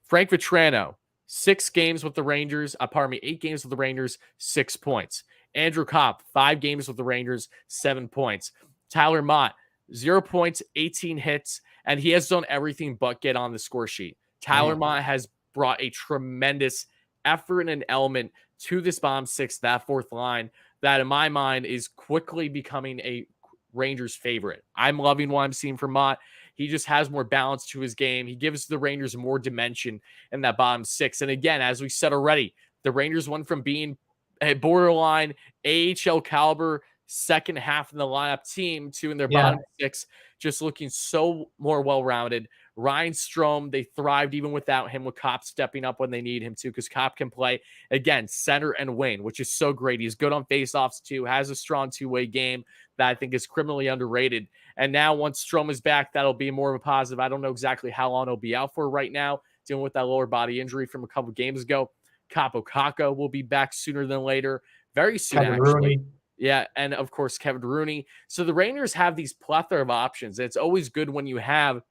Frank Vatrano, 8 games with the Rangers, 6 points. Andrew Kopp, 5 games with the Rangers, 7 points. Tyler Mott, 0 points, 18 hits, and he has done everything but get on the score sheet. Tyler Mott has brought a tremendous effort and an element to this bottom six, that fourth line, that in my mind is quickly becoming a Rangers favorite. I'm loving what I'm seeing from Mott. He just has more balance to his game. He gives the Rangers more dimension in that bottom six. And again, as we said already, the Rangers went from being a borderline AHL caliber second half in the lineup team to in their bottom six, just looking so more well-rounded. Ryan Strome, they thrived even without him, with Kopp stepping up when they need him to, because Kopp can play, again, center and wing, which is so great. He's good on faceoffs too, has a strong two-way game that I think is criminally underrated. And now once Strome is back, that'll be more of a positive. I don't know exactly how long he'll be out for right now, dealing with that lower body injury from a couple games ago. Kaapo Kakko will be back sooner than later, very soon, Kevin actually. Rooney. Yeah, and of course, Kevin Rooney. So the Rangers have these plethora of options. It's always good when you have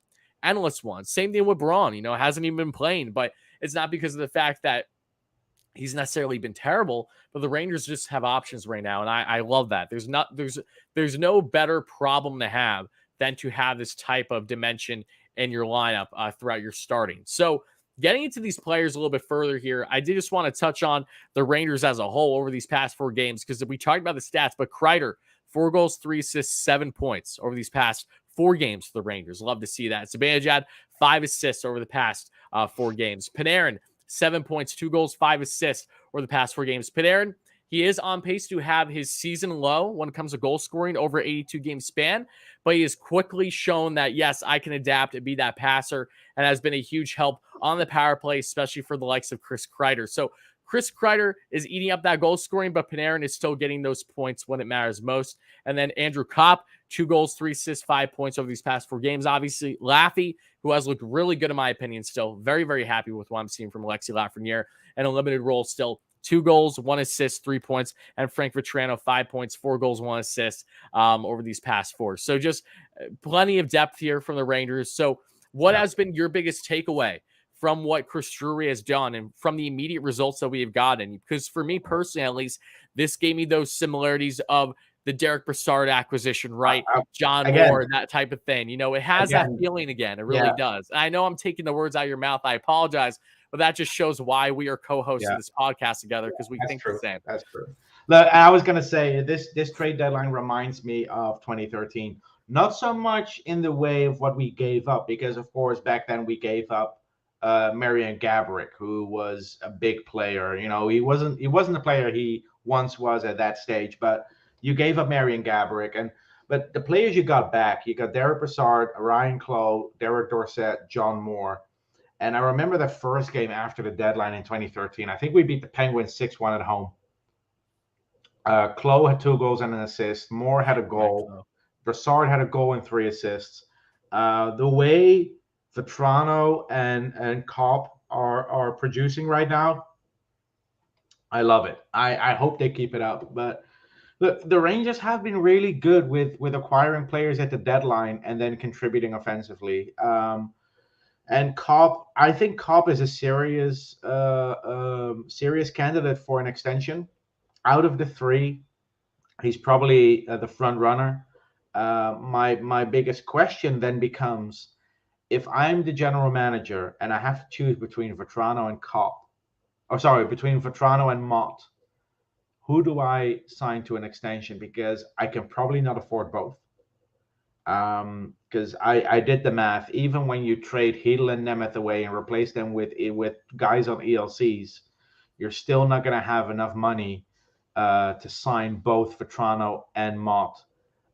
endless ones. Same thing with Braun, hasn't even been playing, but it's not because of the fact that he's necessarily been terrible, but the Rangers just have options right now, and I love that. There's no better problem to have than to have this type of dimension in your lineup throughout your starting. So getting into these players a little bit further here, I did just want to touch on the Rangers as a whole over these past 4 games, because we talked about the stats, but Kreider, 4 goals, 3 assists, 7 points over these past 4 games for the Rangers. Love to see that. Zibanejad, 5 assists over the past 4 games. Panarin, 7 points, 2 goals, 5 assists over the past 4 games. Panarin, he is on pace to have his season low when it comes to goal scoring over 82 game span, but he has quickly shown that, yes, I can adapt and be that passer, and has been a huge help on the power play, especially for the likes of Chris Kreider. So Chris Kreider is eating up that goal scoring, but Panarin is still getting those points when it matters most. And then Andrew Kopp, 2 goals, 3 assists, 5 points over these past 4 games. Obviously, Laffy, who has looked really good in my opinion still. Very, very happy with what I'm seeing from Alexi Lafreniere, and a limited role still. 2 goals, 1 assist, 3 points, and Frank Vatrano, 5 points, 4 goals, 1 assist over these past 4. So just plenty of depth here from the Rangers. So what has been your biggest takeaway from what Chris Drury has done and from the immediate results that we have gotten? Because for me personally, at least, this gave me those similarities of the Derek Brassard acquisition, right? John again, Moore, that type of thing. It has that feeling again. It really does. I know I'm taking the words out of your mouth. I apologize, but that just shows why we are co-hosting this podcast together, because we think the same. That's true. Look, I was going to say this trade deadline reminds me of 2013. Not so much in the way of what we gave up, because of course back then we gave up Marian Gaborik, who was a big player. He wasn't the player he once was at that stage, but you gave up Marian Gaborik, but the players you got back, you got Derek Brassard, Ryan Clough, Derek Dorsett, John Moore. And I remember the first game after the deadline in 2013. I think we beat the Penguins 6-1 at home. Clough had 2 goals and an assist. Moore had a goal. Brassard had a goal and 3 assists. The way Vatrano and Kopp are producing right now, I love it. I hope they keep it up. But the Rangers have been really good with acquiring players at the deadline and then contributing offensively. And Kopp, I think Kopp is a serious candidate for an extension. Out of the 3, he's probably the front runner. My biggest question then becomes, if I'm the general manager and I have to choose between Vatrano and between Vatrano and Mott, who do I sign to an extension? Because I can probably not afford both. Because I did the math. Even when you trade Hedl and Nemeth away and replace them with guys on ELCs, you're still not going to have enough money to sign both Vatrano and Mott.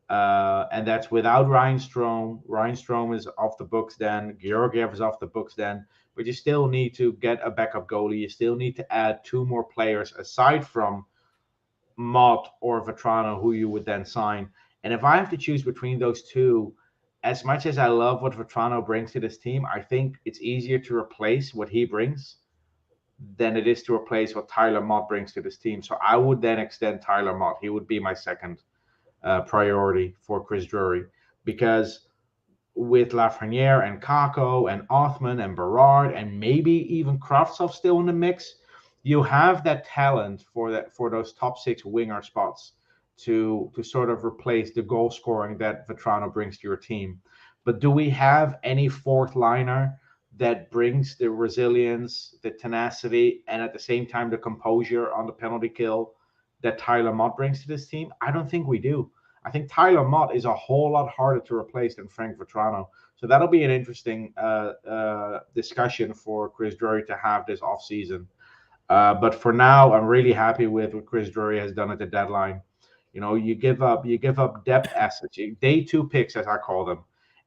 And that's without Ryan Strome. Ryan Strome is off the books then. Georgiev is off the books then. But you still need to get a backup goalie. You still need to add 2 more players aside from Mott or Vatrano, who you would then sign. And if I have to choose between those 2, as much as I love what Vatrano brings to this team, I think it's easier to replace what he brings than it is to replace what Tyler Mott brings to this team. So I would then extend Tyler Mott. He would be my second priority for Chris Drury, because with Lafreniere and Kakko and Othman and Berard and maybe even Kravtsov still in the mix, you have that talent for those top 6 winger spots to sort of replace the goal scoring that Vatrano brings to your team. But do we have any 4th liner that brings the resilience, the tenacity, and at the same time the composure on the penalty kill that Tyler Mott brings to this team? I don't think we do. I think Tyler Mott is a whole lot harder to replace than Frank Vatrano. So that'll be an interesting discussion for Chris Drury to have this offseason. But for now, I'm really happy with what Chris Drury has done at the deadline. You give up depth assets, day 2 picks, as I call them.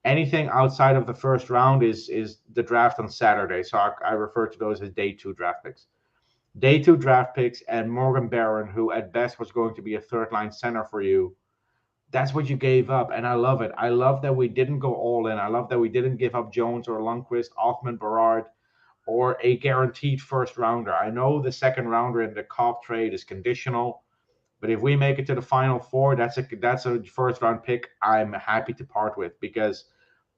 Anything outside of the first round is the draft on Saturday. So I refer to those as day 2 draft picks. Day 2 draft picks and Morgan Barron, who at best was going to be a 3rd-line center for you. That's what you gave up, and I love it. I love that we didn't go all in. I love that we didn't give up Jones or Lundqvist, Othman, Berard, or a guaranteed 1st rounder. I know the 2nd rounder in the Kopp trade is conditional, but if we make it to the final 4, that's a 1st-round pick I'm happy to part with, because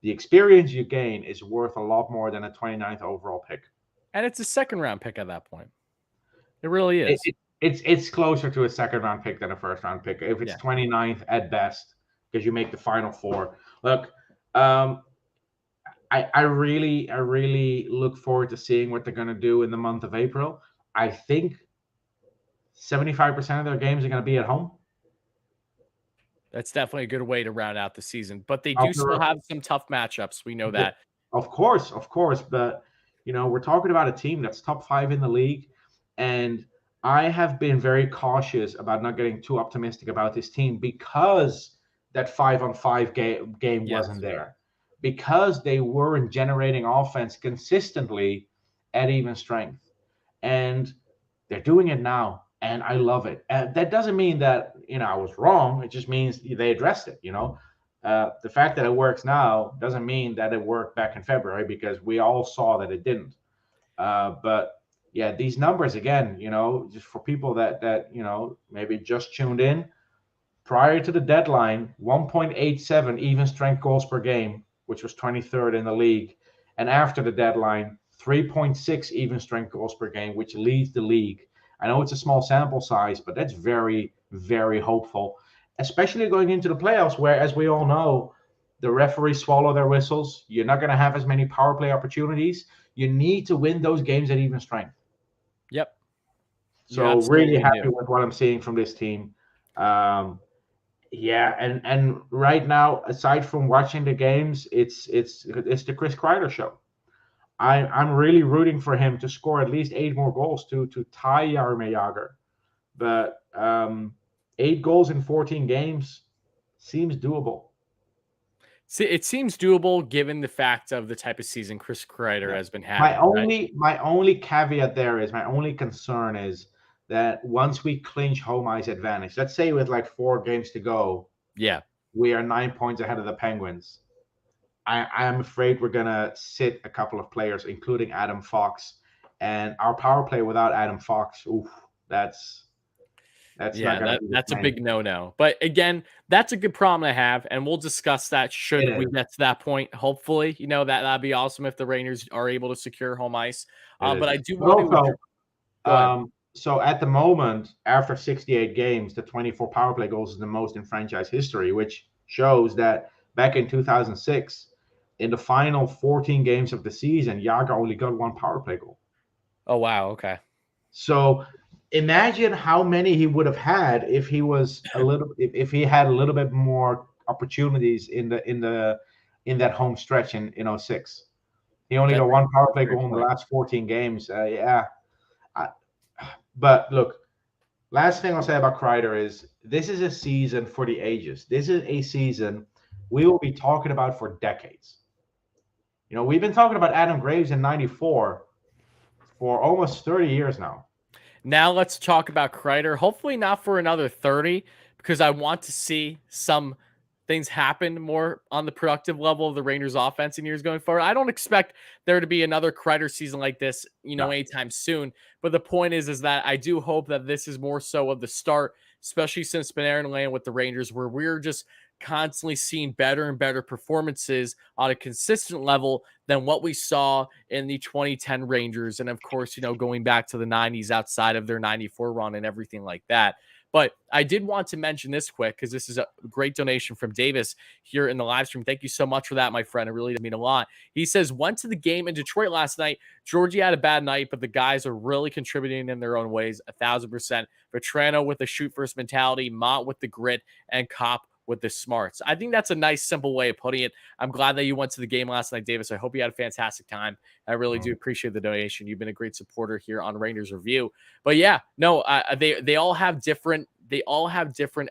the experience you gain is worth a lot more than a 29th overall pick. And it's a 2nd-round pick at that point. It really is. It's closer to a 2nd-round pick than a 1st-round pick. If it's 29th at best, because you make the final 4. Look, I really look forward to seeing what they're going to do in the month of April. I think 75% of their games are going to be at home. That's definitely a good way to round out the season. But they do still have some tough matchups. We know that. Of course. But, we're talking about a team that's top 5 in the league. And I have been very cautious about not getting too optimistic about this team, because that 5-on-5 game wasn't there. Because they weren't generating offense consistently at even strength. And they're doing it now. And I love it. And that doesn't mean that, I was wrong. It just means they addressed it, The fact that it works now doesn't mean that it worked back in February, because we all saw that it didn't. But yeah, these numbers, again, just for people that maybe just tuned in, prior to the deadline, 1.87 even strength goals per game, which was 23rd in the league. And after the deadline, 3.6 even strength goals per game, which leads the league. I know it's a small sample size, but that's very, very hopeful. especially going into the playoffs, where, as we all know, the referees swallow their whistles. You're not going to have as many power play opportunities. You need to win those games at even strength. Yep. So really happy with what I'm seeing from this team. Yeah, and right now, aside from watching the games, it's the Chris Kreider show. I'm really rooting for him to score at least 8 more goals to tie Jaromir Jagr. But 8 goals in 14 games seems doable. See, it seems doable given the fact of the type of season Chris Kreider has been having. My only caveat there is, my only concern is that once we clinch home ice advantage, let's say with like 4 games to go, we are 9 points ahead of the Penguins. I'm afraid we're gonna sit a couple of players, including Adam Fox, and our power play without Adam Fox. Oof, that's a big no. But again, that's a good problem to have, and we'll discuss that should we get to that point. Hopefully, that'd be awesome if the Rangers are able to secure home ice. But I do want to. So at the moment, after 68 games, the 24 power play goals is the most in franchise history, which shows that back in 2006, in the final 14 games of the season, Jagr only got 1 power play goal. Oh wow, okay. So imagine how many he would have had if he was if he had a little bit more opportunities in that home stretch in 06. He only got 1 power play goal in the last 14 games. But look, last thing I'll say about Kreider is this is a season for the ages. This is a season we will be talking about for decades. We've been talking about Adam Graves in 94 for almost 30 years now. Now let's talk about Kreider. Hopefully not for another 30, because I want to see some things happen more on the productive level of the Rangers offense in years going forward. I don't expect there to be another Kreider season like this, anytime soon. But the point is that I do hope that this is more so of the start, especially since Panarin land with the Rangers, where we're just constantly seeing better and better performances on a consistent level than what we saw in the 2010 Rangers. And of course, going back to the 90s outside of their 94 run and everything like that. But I did want to mention this quick, because this is a great donation from Davis here in the live stream. Thank you so much for that, my friend. It really did mean a lot. He says, went to the game in Detroit last night. Georgie had a bad night, but the guys are really contributing in their own ways, 1,000%. Vatrano with the shoot first mentality, Mott with the grit, and Kopp with the smarts. I think that's a nice, simple way of putting it. I'm glad that you went to the game last night, Davis. I hope you had a fantastic time. I really do appreciate the donation. You've been a great supporter here on Rangers Review. But yeah, no, they all have different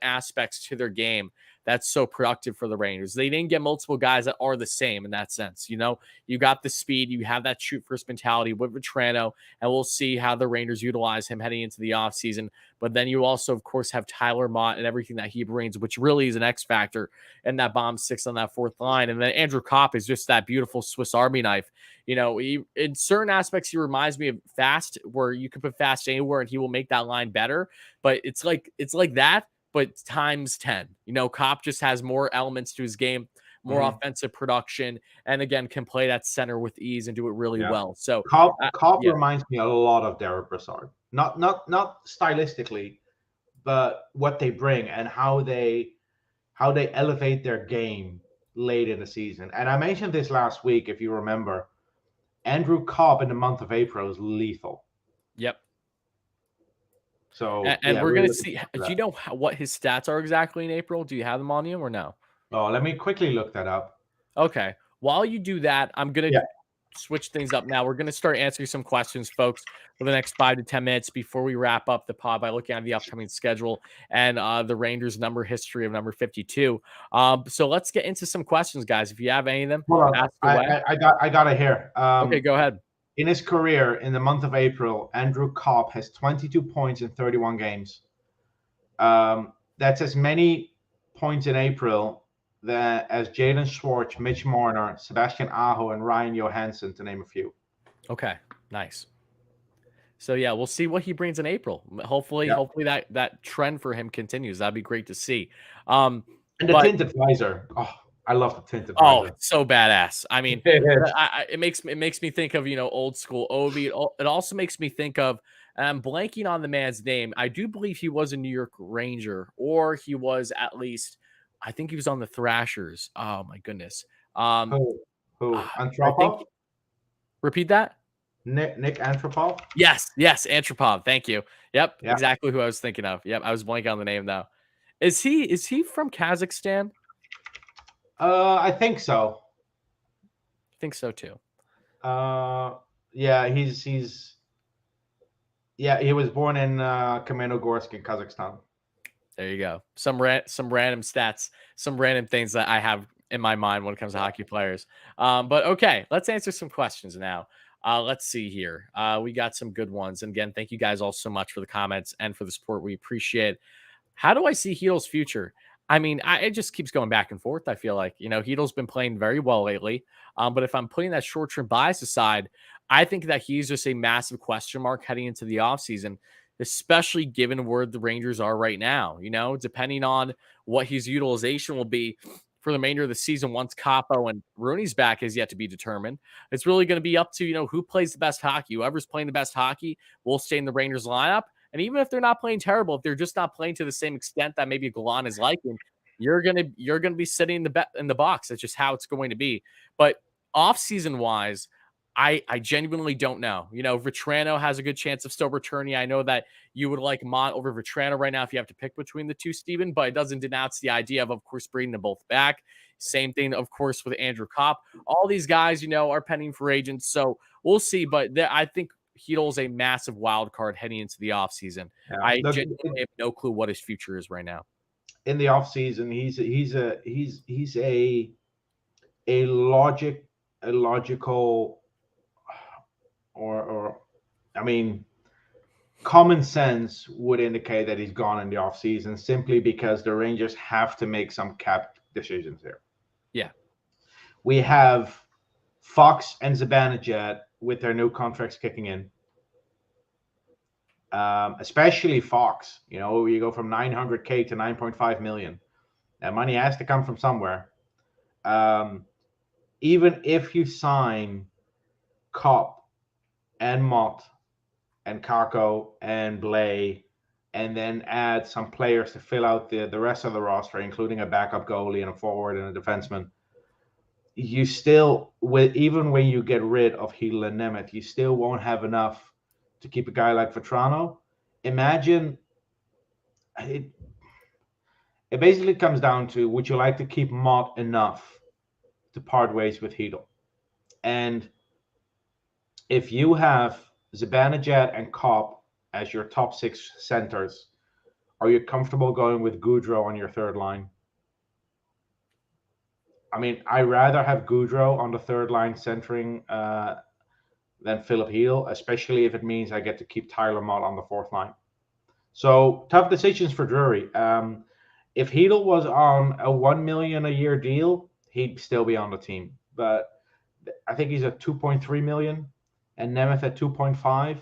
aspects to their game that's so productive for the Rangers. They didn't get multiple guys that are the same in that sense. You got the speed, you have that shoot first mentality with Vatrano, and we'll see how the Rangers utilize him heading into the offseason. But then you also, of course, have Tyler Mott and everything that he brings, which really is an X factor in that bottom 6 on that 4th line. And then Andrew Kopp is just that beautiful Swiss Army knife. In certain aspects, he reminds me of Fast, where you can put Fast anywhere and he will make that line better. But it's like that, but times 10. Kopp just has more elements to his game, more offensive production, and again, can play that center with ease and do it really well. So Kopp reminds me a lot of Derek Brassard. Not stylistically, but what they bring and how they elevate their game late in the season. And I mentioned this last week, if you remember. Andrew Kopp in the month of April is lethal. Yep. So, and we're going to see. Do you know what his stats are exactly in April? Do you have them on you or no? Oh, let me quickly look that up. Okay. While you do that, I'm going to switch things up now. We're going to start answering some questions, folks, for the next 5 to 10 minutes before we wrap up the pod by looking at the upcoming schedule and the Rangers number history of number 52. So let's get into some questions, guys. If you have any of them, ask away. I got it here. Okay, go ahead. In his career, in the month of April, Andrew Kopp has 22 points in 31 games. That's as many points in April as Jalen Schwartz, Mitch Marner, Sebastian Aho, and Ryan Johansson, to name a few. Okay, nice. So yeah, we'll see what he brings in April. Hopefully that trend for him continues. That'd be great to see. And the tinted visor. Oh, I love the tinted Oh, visor. it's so badass. I mean, it makes me think of, old school Ovi. It also makes me think of, I'm blanking on the man's name. I do believe he was a New York Ranger, or he was at least, I think he was on the Thrashers. Oh my goodness. Who? I think, Antropov? repeat that. Nick Antropov? Yes, Antropov. Thank you. Yep, Yeah. exactly who I was thinking of. Yep, I was blanking on the name though. Is he from Kazakhstan? I think so. I think so too. Yeah, he was born in Kamenogorsk in Kazakhstan. There you go. Some random stats, some random things that I have in my mind when it comes to hockey players. But okay, let's answer some questions now. Let's see here. We got some good ones. And again, thank you guys all so much for the comments and for the support. We appreciate it. How do I see Heedle's future? I mean, it just keeps going back and forth. I feel like, Heedle's been playing very well lately. But if I'm putting that short-term bias aside, I think that he's just a massive question mark heading into the offseason, especially given where the Rangers are right now. Depending on what his utilization will be for the remainder of the season once Capo and Rooney's back is yet to be determined. It's really going to be up to, who plays the best hockey. Whoever's playing the best hockey will stay in the Rangers lineup. And even if they're not playing terrible, if they're just not playing to the same extent that maybe Galan is liking, you're gonna be sitting in the box. That's just how it's going to be. But off-season wise, I genuinely don't know. Vatrano has a good chance of still returning. I know that you would like Mont over Vatrano right now if you have to pick between the two, Steven, but it doesn't denounce the idea of course, bringing them both back. Same thing, of course, with Andrew Kopp. All these guys, are pending for agents, so we'll see. But I think Heedle's a massive wild card heading into the offseason. Yeah. I genuinely have no clue what his future is right now. In the offseason, he's a logical or I mean, common sense would indicate that he's gone in the offseason simply because the Rangers have to make some cap decisions here. Yeah. We have Fox and Zibanejad with their new contracts kicking in. Especially Fox, you go from 900K to 9.5 million. That money has to come from somewhere. Even if you sign Kopp and Mott and Kako and Blay, and then add some players to fill out the rest of the roster, including a backup goalie and a forward and a defenseman, you still, even when you get rid of Heedle and Nemeth, you still won't have enough to keep a guy like Vatrano. Imagine it basically comes down to, would you like to keep Mott enough to part ways with Heedle? And if you have Zibanejad and Kopp as your top six centers, are you comfortable going with Gaudreau on your third line? I mean, I'd rather have Gaudreau on the third line centering than Philip Heedle, especially if it means I get to keep Tyler Mott on the fourth line. So tough decisions for Drury. If Heedle was on a $1 million a year deal, he'd still be on the team. But I think he's at 2.3 million and Nemeth at 2.5.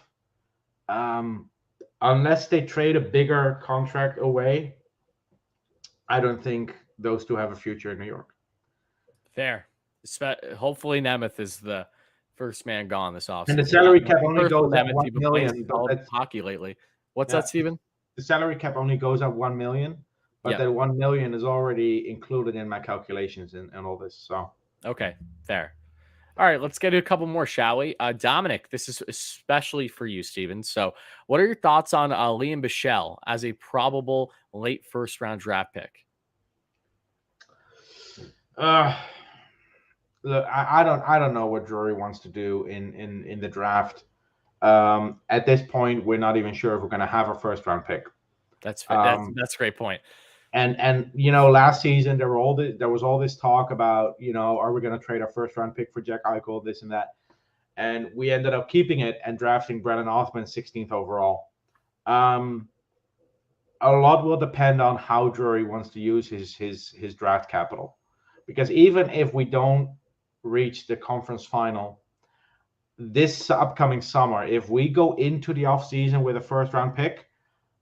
Unless they trade a bigger contract away, I don't think those two have a future in New York. Fair. Hopefully Nemeth is the first man gone this offseason. And the salary cap only goes up 1 million. Hockey lately. What's that, Steven? The salary cap only goes up 1 million, but that 1 million is already included in my calculations and all this. So okay, fair. All right, let's get to a couple more, shall we? Dominic, this is especially for you, Steven. So what are your thoughts on Liam Bichelle as a probable late first round draft pick? Look, I don't know what Drury wants to do in the draft. At this point, we're not even sure if we're going to have a first round pick. That's a great point. And last season there was all this talk about, are we going to trade our first round pick for Jack Eichel, this and that, and we ended up keeping it and drafting Brennan Othman 16th overall. A lot will depend on how Drury wants to use his draft capital, because even if we don't reach the conference final this upcoming summer, if we go into the offseason with a first round pick,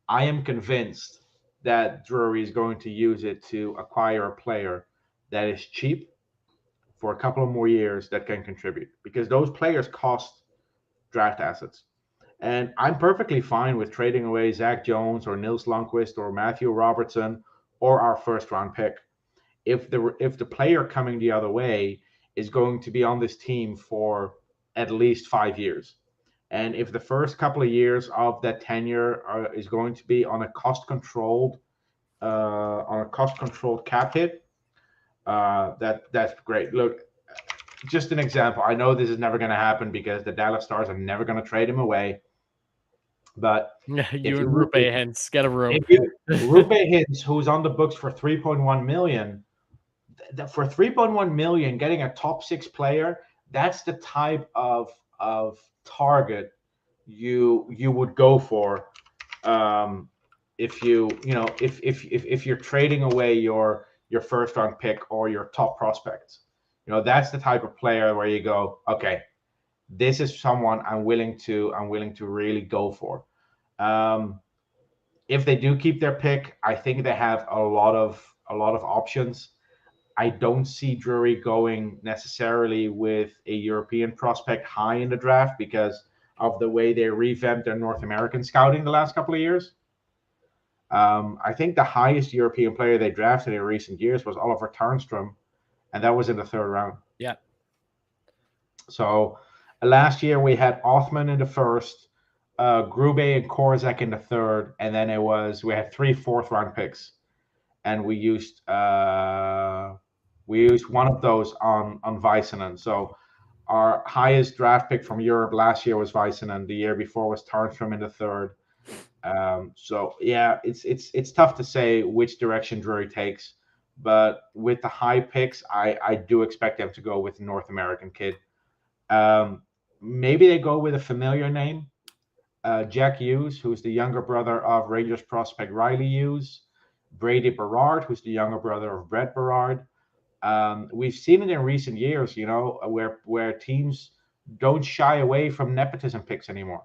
I am convinced that Drury is going to use it to acquire a player that is cheap for a couple of more years that can contribute, because those players cost draft assets. And I'm perfectly fine with trading away Zach Jones or Nils Lundqvist or Matthew Robertson or our first round pick if the player coming the other way is going to be on this team for at least 5 years. And if the first couple of years of that tenure is going to be on a cost controlled cap hit, that's great. Look, just an example. I know this is never going to happen because the Dallas Stars are never going to trade him away. But you and Rupe Hintz get a room. Rupe Hintz, who's on the books for $3.1 million, for $3.1 million, getting a top 6 player, that's the type of target you would go for. If you're trading away your first round pick or your top prospects, that's the type of player where you go, okay, this is someone I'm willing to really go for. If they do keep their pick, I think they have a lot of options. I don't see Drury going necessarily with a European prospect high in the draft because of the way they revamped their North American scouting the last couple of years. I think the highest European player they drafted in recent years was Oliver Turnstrom, and that was in the 3rd round. Yeah. So last year we had Othman in the 1st, Grube and Korzak in the 3rd, and then we had 3 4th round picks, and we used one of those on Väisänen. So our highest draft pick from Europe last year was Väisänen. The year before was Turnstrom in the 3rd. So yeah, it's tough to say which direction Drury takes, but with the high picks, I do expect them to go with a North American kid. Maybe they go with a familiar name, Jack Hughes, who's the younger brother of Rangers prospect Riley Hughes, Brady Berard, who's the younger brother of Brett Berard. We've seen it in recent years, where teams don't shy away from nepotism picks anymore.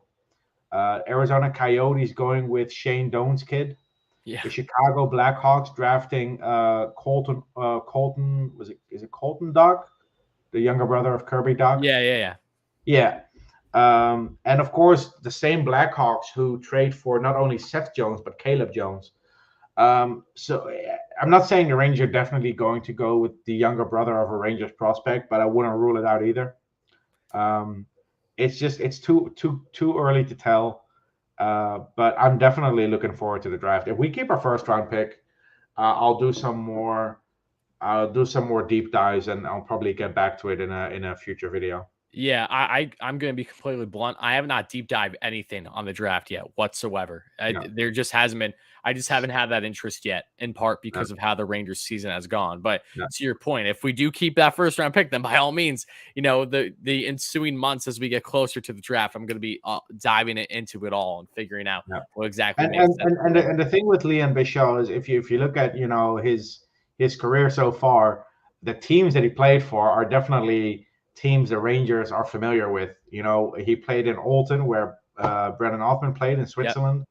Arizona Coyotes going with Shane Doan's kid. Yeah. The Chicago Blackhawks drafting Colton. Is it Colton Dog, the younger brother of Kirby Dog? Yeah. And of course, the same Blackhawks who trade for not only Seth Jones but Caleb Jones. So I'm not saying the Rangers are definitely going to go with the younger brother of a Rangers prospect, but I wouldn't rule it out either. It's too early to tell. But I'm definitely looking forward to the draft. If we keep our first round pick, I'll do some more deep dives, and I'll probably get back to it in a future video. Yeah, I'm going to be completely blunt. I have not deep dived anything on the draft yet whatsoever. There just hasn't been. I just haven't had that interest yet, in part because of how the Rangers season has gone. But to your point, if we do keep that first round pick, then by all means, the ensuing months as we get closer to the draft, I'm going to be diving into it all and figuring out what exactly makes sense. And the thing with Leon Bichot is if you look at his career so far, the teams that he played for are definitely teams the Rangers are familiar with. He played in Olten, where Brennan Othman played in Switzerland.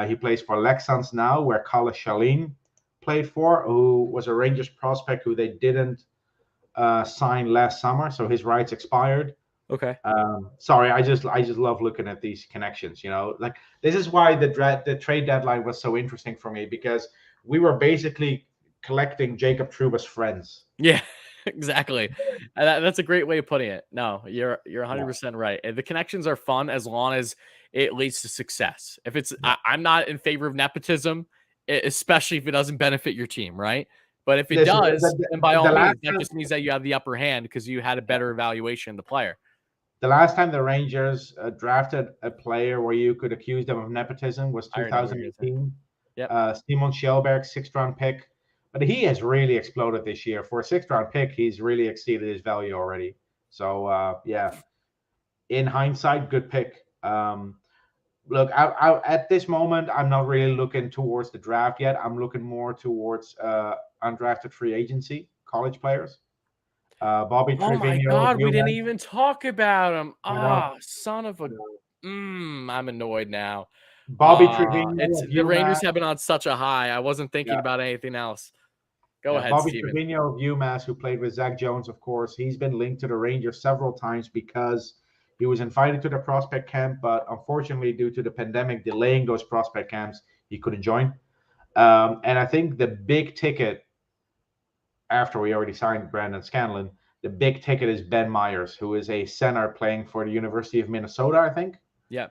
He plays for Leksand now, where Kalle Schalin played for, who was a Rangers prospect who they didn't sign last summer, so his rights expired. Okay. Sorry, I just love looking at these connections. Like this is why the trade deadline was so interesting for me, because we were basically collecting Jacob Trouba's friends. Yeah. Exactly. That's a great way of putting it. No, you're 100% right. The connections are fun as long as it leads to success. If it's, I'm not in favor of nepotism, especially if it doesn't benefit your team, right? But if it does, then by all means, that just means that you have the upper hand because you had a better evaluation of the player. The last time the Rangers drafted a player where you could accuse them of nepotism was 2018. Simon Kjellberg, 6th round pick. But he has really exploded this year. For a 6th round pick, he's really exceeded his value already. So, in hindsight, good pick. Look, I at this moment, I'm not really looking towards the draft yet. I'm looking more towards undrafted free agency, college players. Bobby Trivigno. Oh my God, we didn't even talk about him. Son of a... I'm annoyed now. Bobby Trivigno. The Rangers have been on such a high. I wasn't thinking about anything else. Go ahead, Bobby Steven. Trevino of UMass, who played with Zach Jones, of course, he's been linked to the Rangers several times because he was invited to the prospect camp, but unfortunately, due to the pandemic delaying those prospect camps, he couldn't join. And I think the big ticket, after we already signed Brandon Scanlon, the big ticket is Ben Myers, who is a center playing for the University of Minnesota, I think. Yeah.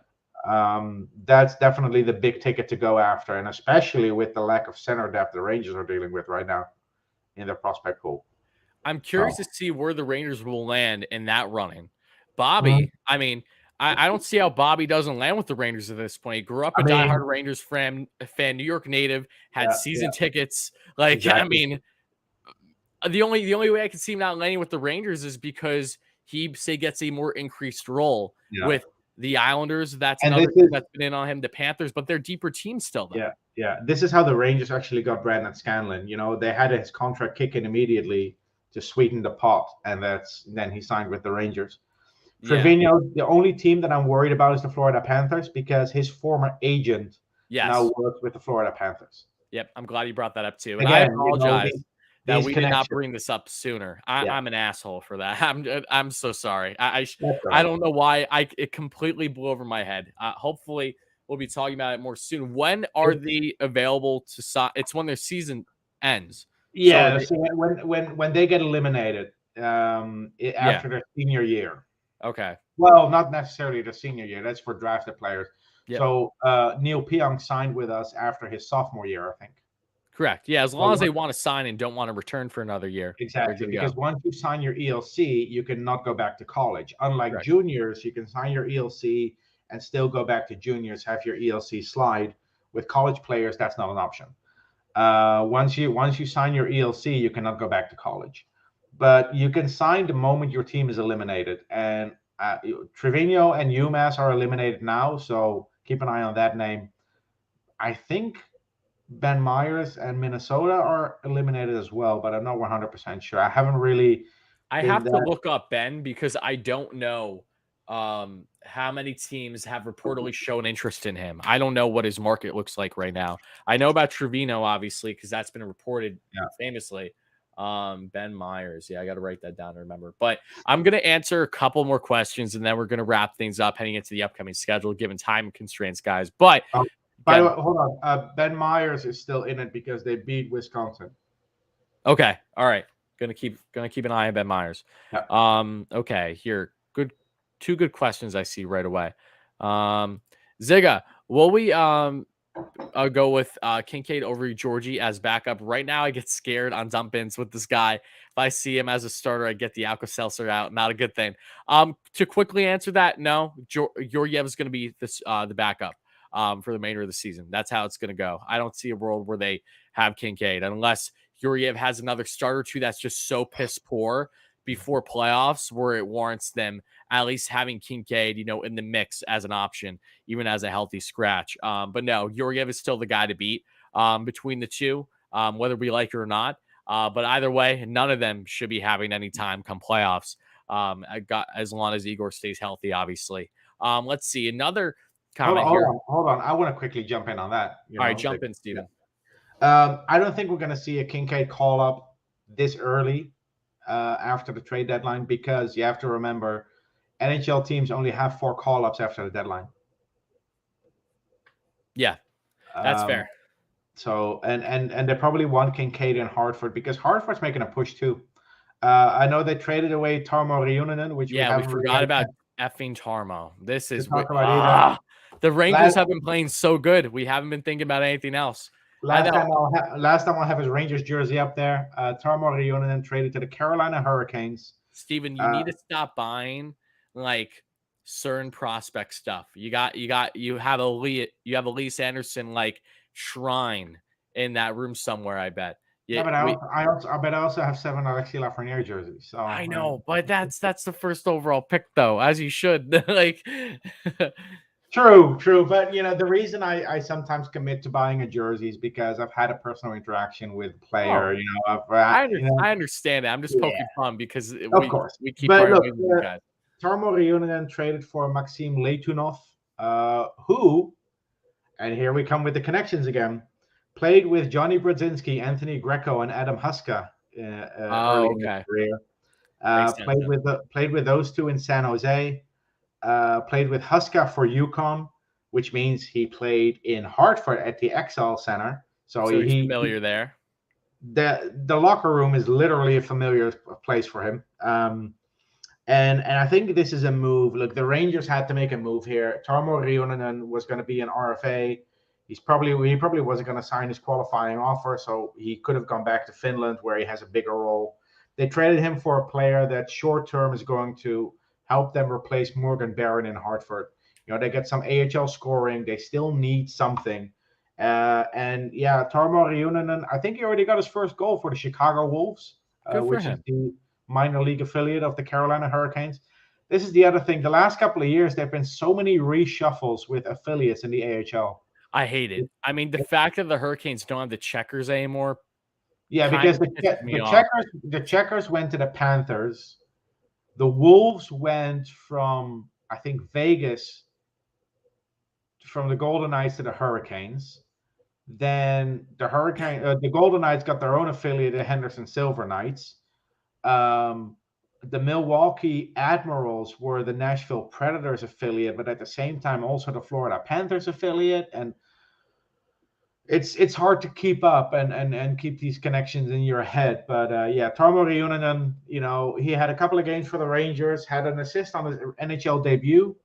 That's definitely the big ticket to go after, and especially with the lack of center depth the Rangers are dealing with right now in their prospect pool. I'm curious to see where the Rangers will land in that running. Bobby, I mean, I don't see how Bobby doesn't land with the Rangers at this point. He grew up a diehard Rangers fan, New York native, had season tickets. Like, exactly. I mean, the only way I can see him not landing with the Rangers is because he gets a more increased role with the Islanders. That's another thing that's been in on him. The Panthers, but they're deeper teams still, though. Yeah. This is how the Rangers actually got Brandon Scanlon. You know, they had his contract kick in immediately to sweeten the pot, and then he signed with the Rangers. Trevino, the only team that I'm worried about is the Florida Panthers because his former agent now works with the Florida Panthers. Yep, I'm glad you brought that up too. And again, I apologize that we did not bring this up sooner. I'm an asshole for that. I'm so sorry. I don't know why. It completely blew over my head. Hopefully, we'll be talking about it more soon. When are they available to sign? It's when their season ends. Yeah, so when they get eliminated after their senior year. Okay. Well, not necessarily the senior year. That's for drafted players. Yep. So Neil Pionk signed with us after his sophomore year, I think. Correct. Yeah, as long as they want to sign and don't want to return for another year. Exactly, because once you sign your ELC, you cannot go back to college. Unlike juniors, you can sign your ELC and still go back to juniors, have your ELC slide. With college players, that's not an option. Once you sign your ELC, you cannot go back to college. But you can sign the moment your team is eliminated. And Trevino and UMass are eliminated now, so keep an eye on that name. I think Ben Myers and Minnesota are eliminated as well, but I'm not 100% sure. I haven't really. I have to look up Ben because I don't know how many teams have reportedly shown interest in him. I don't know what his market looks like right now. I know about Trevino, obviously, because that's been reported famously. Ben Myers. Yeah, I got to write that down to remember. But I'm going to answer a couple more questions, and then we're going to wrap things up heading into the upcoming schedule, given time constraints, guys. But by the way, hold on. Ben Myers is still in it because they beat Wisconsin. Okay. All right. Gonna keep an eye on Ben Myers. Yeah. Okay. Here. Two good questions I see right away. Ziga, will we go with Kincaid over Georgie as backup? Right now, I get scared on dump ins with this guy. If I see him as a starter, I get the Alka-Seltzer out. Not a good thing. To quickly answer that, no, Georgiev is going to be the backup for the remainder of the season. That's how it's going to go. I don't see a world where they have Kincaid unless Georgiev has another starter or two that's just so piss poor before playoffs where it warrants them at least having Kincaid, in the mix as an option, even as a healthy scratch. But no, Georgiev is still the guy to beat between the two, whether we like it or not. But either way, none of them should be having any time come playoffs. As long as Igor stays healthy, obviously. Let's see another comment here. Hold on. I want to quickly jump in on that. All right, jump in, Steven. I don't think we're going to see a Kincaid call up this early after the trade deadline because you have to remember NHL teams only have 4 call-ups after the deadline. Yeah, that's fair. So and they probably want Kincaid in Hartford because Hartford's making a push too. I know they traded away Tarmo Reunanen, which we forgot about effing Tarmo. This is the Rangers have been playing so good. We haven't been thinking about anything else. Last time I'll have his Rangers jersey up there. Tarmo Reunanen traded to the Carolina Hurricanes. Steven, you need to stop buying like certain prospect stuff. You have a Elise Anderson like shrine in that room somewhere, I bet. Yeah, but I also have 7 Alexis Lafreniere jerseys. So I know, but that's the first overall pick though, as you should. Like True. But, the reason I sometimes commit to buying a jersey is because I've had a personal interaction with a player. I understand that. I'm just poking fun because we keep arguing with you guys. Tarmo Reunanen traded for Maxim Letunov, who, and here we come with the connections again, Played with Johnny Brodzinski, Anthony Greco, and Adam Huska early in his career. Played with those two in San Jose. Played with Huska for UConn, which means he played in Hartford at the XL Center. So he's familiar there. The locker room is literally a familiar place for him. And I think this is a move. Look, the Rangers had to make a move here. Tarmo Reunanen was going to be an RFA. He probably wasn't going to sign his qualifying offer, so he could have gone back to Finland where he has a bigger role. They traded him for a player that short term is going to help them replace Morgan Barron in Hartford. They get some AHL scoring. They still need something. And yeah, Tarmo Reunanen, I think he already got his first goal for the Chicago Wolves, which is the minor league affiliate of the Carolina Hurricanes. This is the other thing. The last couple of years, there have been so many reshuffles with affiliates in the AHL. I hate it. I mean, the fact that the Hurricanes don't have the Checkers anymore. Yeah, because the Checkers went to the Panthers. The Wolves went from, I think, Vegas, from the Golden Knights to the Hurricanes. Then the Golden Knights got their own affiliate, the Henderson Silver Knights. The Milwaukee Admirals were the Nashville Predators affiliate, but at the same time also the Florida Panthers affiliate. And it's hard to keep up and keep these connections in your head. But yeah, Tarmo Reunanen, he had a couple of games for the Rangers, had an assist on his NHL debut,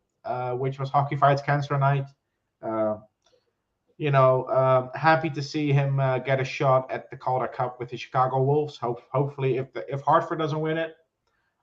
which was Hockey Fights Cancer Night. Happy to see him get a shot at the Calder Cup with the Chicago Wolves. Hopefully, if Hartford doesn't win it,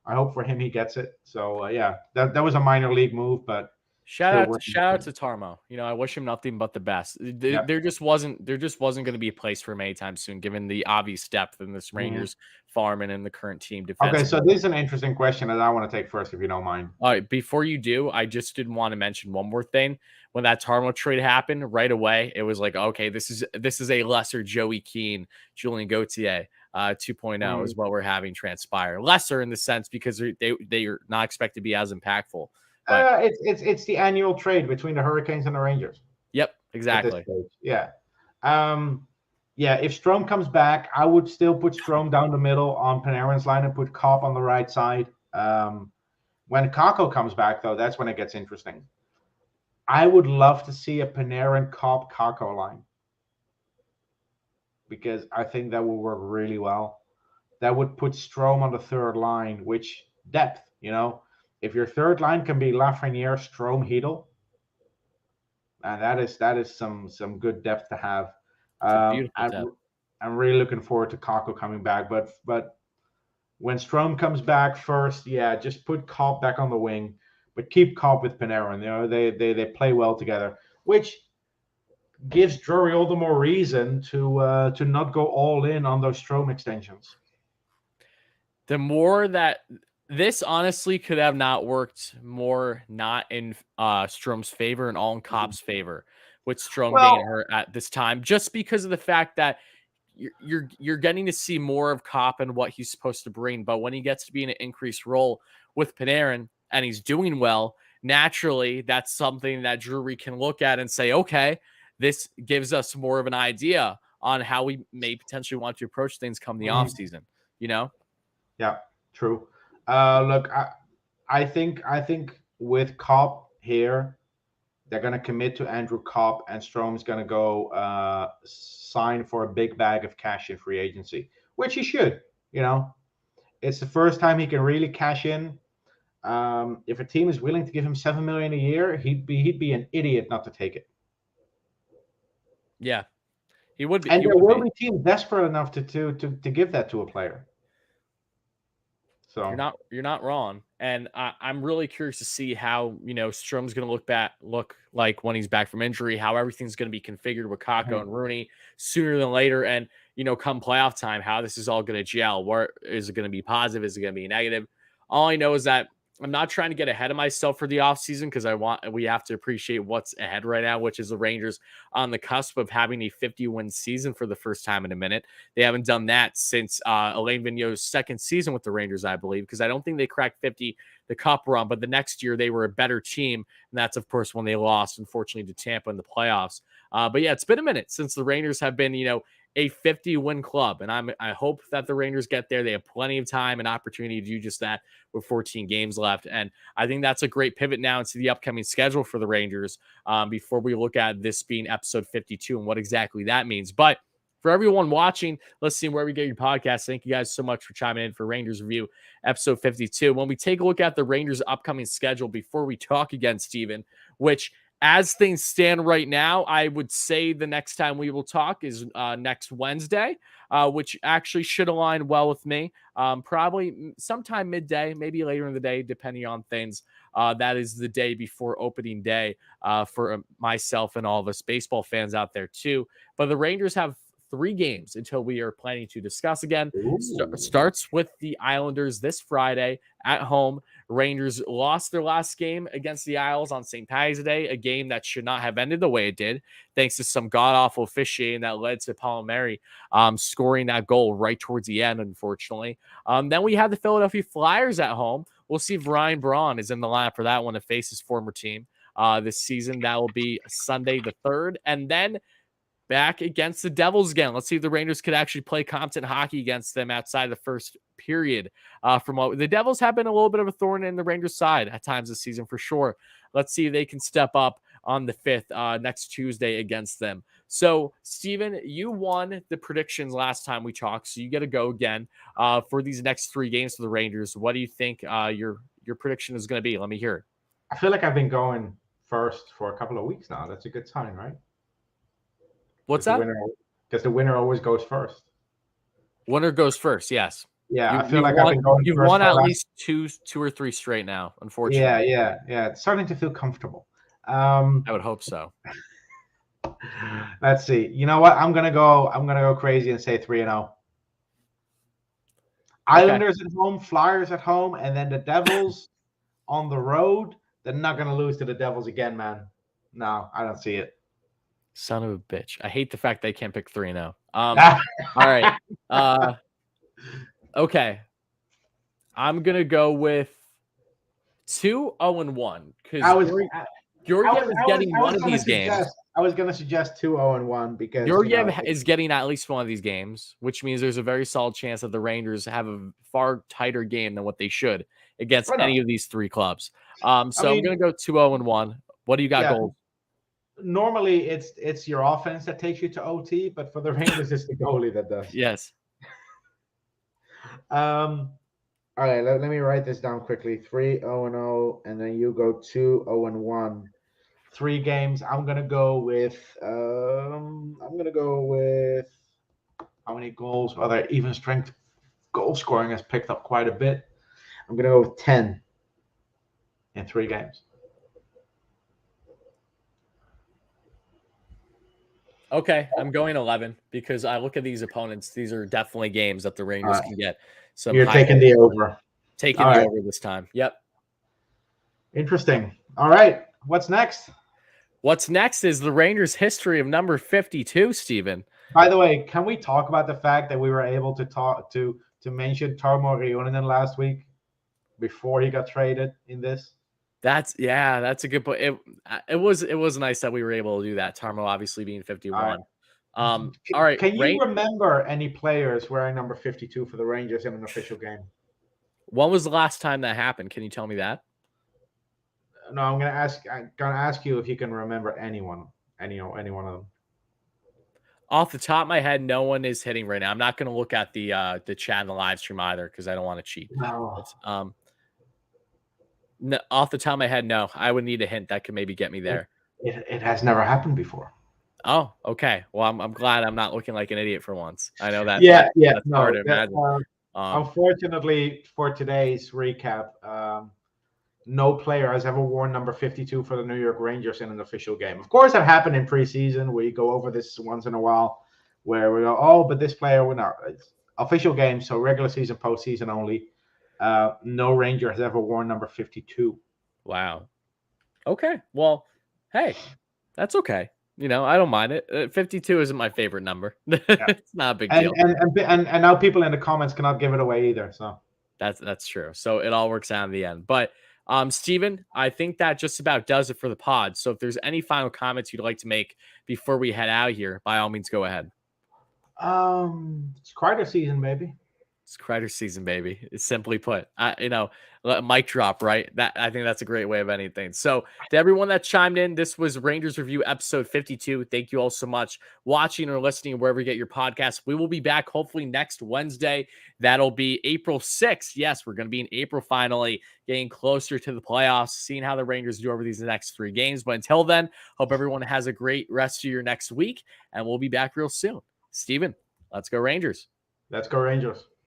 I hope for him he gets it. So yeah, that was a minor league move, but shout out to Tarmo. I wish him nothing but the best. There just wasn't going to be a place for him anytime soon, given the obvious depth in this Rangers farm and in the current team defense. Okay, so this is an interesting question that I want to take first, if you don't mind. All right, before you do, I just did want to mention one more thing. When that Tarmo trade happened, right away, it was like, okay, this is a lesser Joey Keane, Julien Gauthier 2.0 is what we're having transpire. Lesser in the sense because they are not expected to be as impactful. But it's the annual trade between the Hurricanes and the Rangers. Yep, exactly. Yeah. Yeah, if Strome comes back, I would still put Strome down the middle on Panarin's line and put Copp on the right side. When Kakko comes back, though, that's when it gets interesting. I would love to see a Panarin, Copp, Kakko line because I think that would work really well. That would put Strome on the third line, which depth, If your third line can be Lafreniere, Strome, Hedl, and that is some good depth to have. I'm really looking forward to Kakko coming back, but when Strome comes back first, yeah, just put Copp back on the wing, but keep Copp with Panarin. They play well together, which gives Drury all the more reason to not go all in on those Strome extensions. The more that this honestly could have not worked more, not in Strome's favor and all in Copp's favor, with Strome being hurt at this time, just because of the fact that you're getting to see more of Copp and what he's supposed to bring. But when he gets to be in an increased role with Panarin and he's doing well, naturally, that's something that Drury can look at and say, okay, this gives us more of an idea on how we may potentially want to approach things come the offseason, Yeah, true. Look, I think with Copp here, they're going to commit to Andrew Copp, and Strome's going to go sign for a big bag of cash in free agency, which he should. It's the first time he can really cash in. If a team is willing to give him $7 million a year, he'd be an idiot not to take it. Yeah, he would be. And there will be teams desperate enough to give that to a player. So you're not wrong, and I'm really curious to see how Strome's going to look like when he's back from injury, how everything's going to be configured with Kakko and Rooney sooner than later, and come playoff time, how this is all going to gel. Where is it going to be positive? Is it going to be negative? All I know is that I'm not trying to get ahead of myself for the offseason because we have to appreciate what's ahead right now, which is the Rangers on the cusp of having a 50-win season for the first time in a minute. They haven't done that since Alain Vigneault's second season with the Rangers, I believe, because I don't think they cracked 50 the cup run, but the next year they were a better team, and that's, of course, when they lost, unfortunately, to Tampa in the playoffs. But yeah, it's been a minute since the Rangers have been, a 50-win club, and I hope that the Rangers get there. They have plenty of time and opportunity to do just that with 14 games left, and I think that's a great pivot now into the upcoming schedule for the Rangers before we look at this being episode 52 and what exactly that means. But for everyone watching, let's see where we get your podcast. Thank you guys so much for chiming in for Rangers Review episode 52. When we take a look at the Rangers' upcoming schedule before we talk again, Steven, which as things stand right now, I would say the next time we will talk is next Wednesday, which actually should align well with me. Probably sometime midday, maybe later in the day, depending on things. That is the day before opening day for myself and all of us baseball fans out there too. But the Rangers have 3 games until we are planning to discuss again. Starts with the Islanders this Friday at home. Rangers lost their last game against the Isles on St. Patrick's Day, a game that should not have ended the way it did, thanks to some god-awful officiating that led to Palmieri scoring that goal right towards the end, unfortunately. Then we have the Philadelphia Flyers at home. We'll see if Ryan Braun is in the lineup for that one to face his former team this season. That will be Sunday the 3rd. And then back against the Devils again. Let's see if the Rangers could actually play competent hockey against them outside the first period. From what the Devils have been a little bit of a thorn in the Rangers' side at times this season for sure. Let's see if they can step up on the 5th next Tuesday against them. So, Steven, you won the predictions last time we talked, so you get to go again for these next 3 games for the Rangers. What do you think your prediction is going to be? Let me hear it. I feel like I've been going first for a couple of weeks now. That's a good sign, right? What's that? Because the winner always goes first. Winner goes first, yes. Yeah, I feel like I've been going. You've won at least two or three straight now, unfortunately. Yeah. It's starting to feel comfortable. I would hope so. Let's see. You know what? I'm gonna go crazy and say 3-0. Okay. Islanders at home, Flyers at home, and then the Devils on the road. They're not gonna lose to the Devils again, man. No, I don't see it. Son of a bitch. I hate the fact they can't pick 3-0. All right. Okay. I'm going to go with 2-0-1 because Georgiev is getting one of these games. I was going to suggest 2-0-1 because Georgiev is getting at least one of these games, which means there's a very solid chance that the Rangers have a far tighter game than what they should against any of these 3 clubs. I'm going to go 2-0-1. What do you got, Gold? Normally, it's your offense that takes you to OT, but for the Rangers, it's the goalie that does. Yes. All right, let me write this down quickly. 3-0-0, and then you go 2-0-1. 3 games. I'm gonna go with. How many goals? Other even strength goal scoring has picked up quite a bit. I'm gonna go with 10 in 3 games. Okay, I'm going 11 because I look at these opponents. These are definitely games that the Rangers can get. So you're taking the over. Taking the over this time. Yep. Interesting. All right. What's next? What's next is the Rangers' history of number 52, Steven. By the way, can we talk about the fact that we were able to mention Tarmo Reunanen last week before he got traded in this? That's a good point. It was nice that we were able to do that. Tarmo obviously being 51. All right. Can you remember any players wearing number 52 for the Rangers in an official game? When was the last time that happened? Can you tell me that? No, I'm gonna ask you if you can remember any one of them. Off the top of my head, no one is hitting right now. I'm not gonna look at the chat and the live stream either because I don't want to cheat. No. No, off the top of my head, no. I would need a hint that could maybe get me there. It has never happened before. Oh, okay. Well, I'm glad I'm not looking like an idiot for once. I know that. Yeah. That's hard to imagine. Unfortunately, for today's recap, no player has ever worn number 52 for the New York Rangers in an official game. Of course, it happened in preseason. We go over this once in a while, where we go, but this player will not. It's official game, so regular season, postseason only. No Ranger has ever worn number 52. Wow. Okay. Well, hey, that's okay. I don't mind it. 52 isn't my favorite number. It's not a big deal. And now people in the comments cannot give it away either. So that's true. So it all works out in the end. But Steven, I think that just about does it for the pod. So if there's any final comments you'd like to make before we head out here, by all means, go ahead. It's Kreider season, baby. It's Kreider season, baby. It's simply put. Mic drop, right? I think that's a great way of anything. So to everyone that chimed in, this was Rangers Review episode 52. Thank you all so much watching or listening wherever you get your podcasts. We will be back hopefully next Wednesday. That'll be April 6th. Yes, we're going to be in April finally, getting closer to the playoffs, seeing how the Rangers do over these next 3 games. But until then, hope everyone has a great rest of your next week, and we'll be back real soon. Steven, let's go Rangers. Let's go Rangers.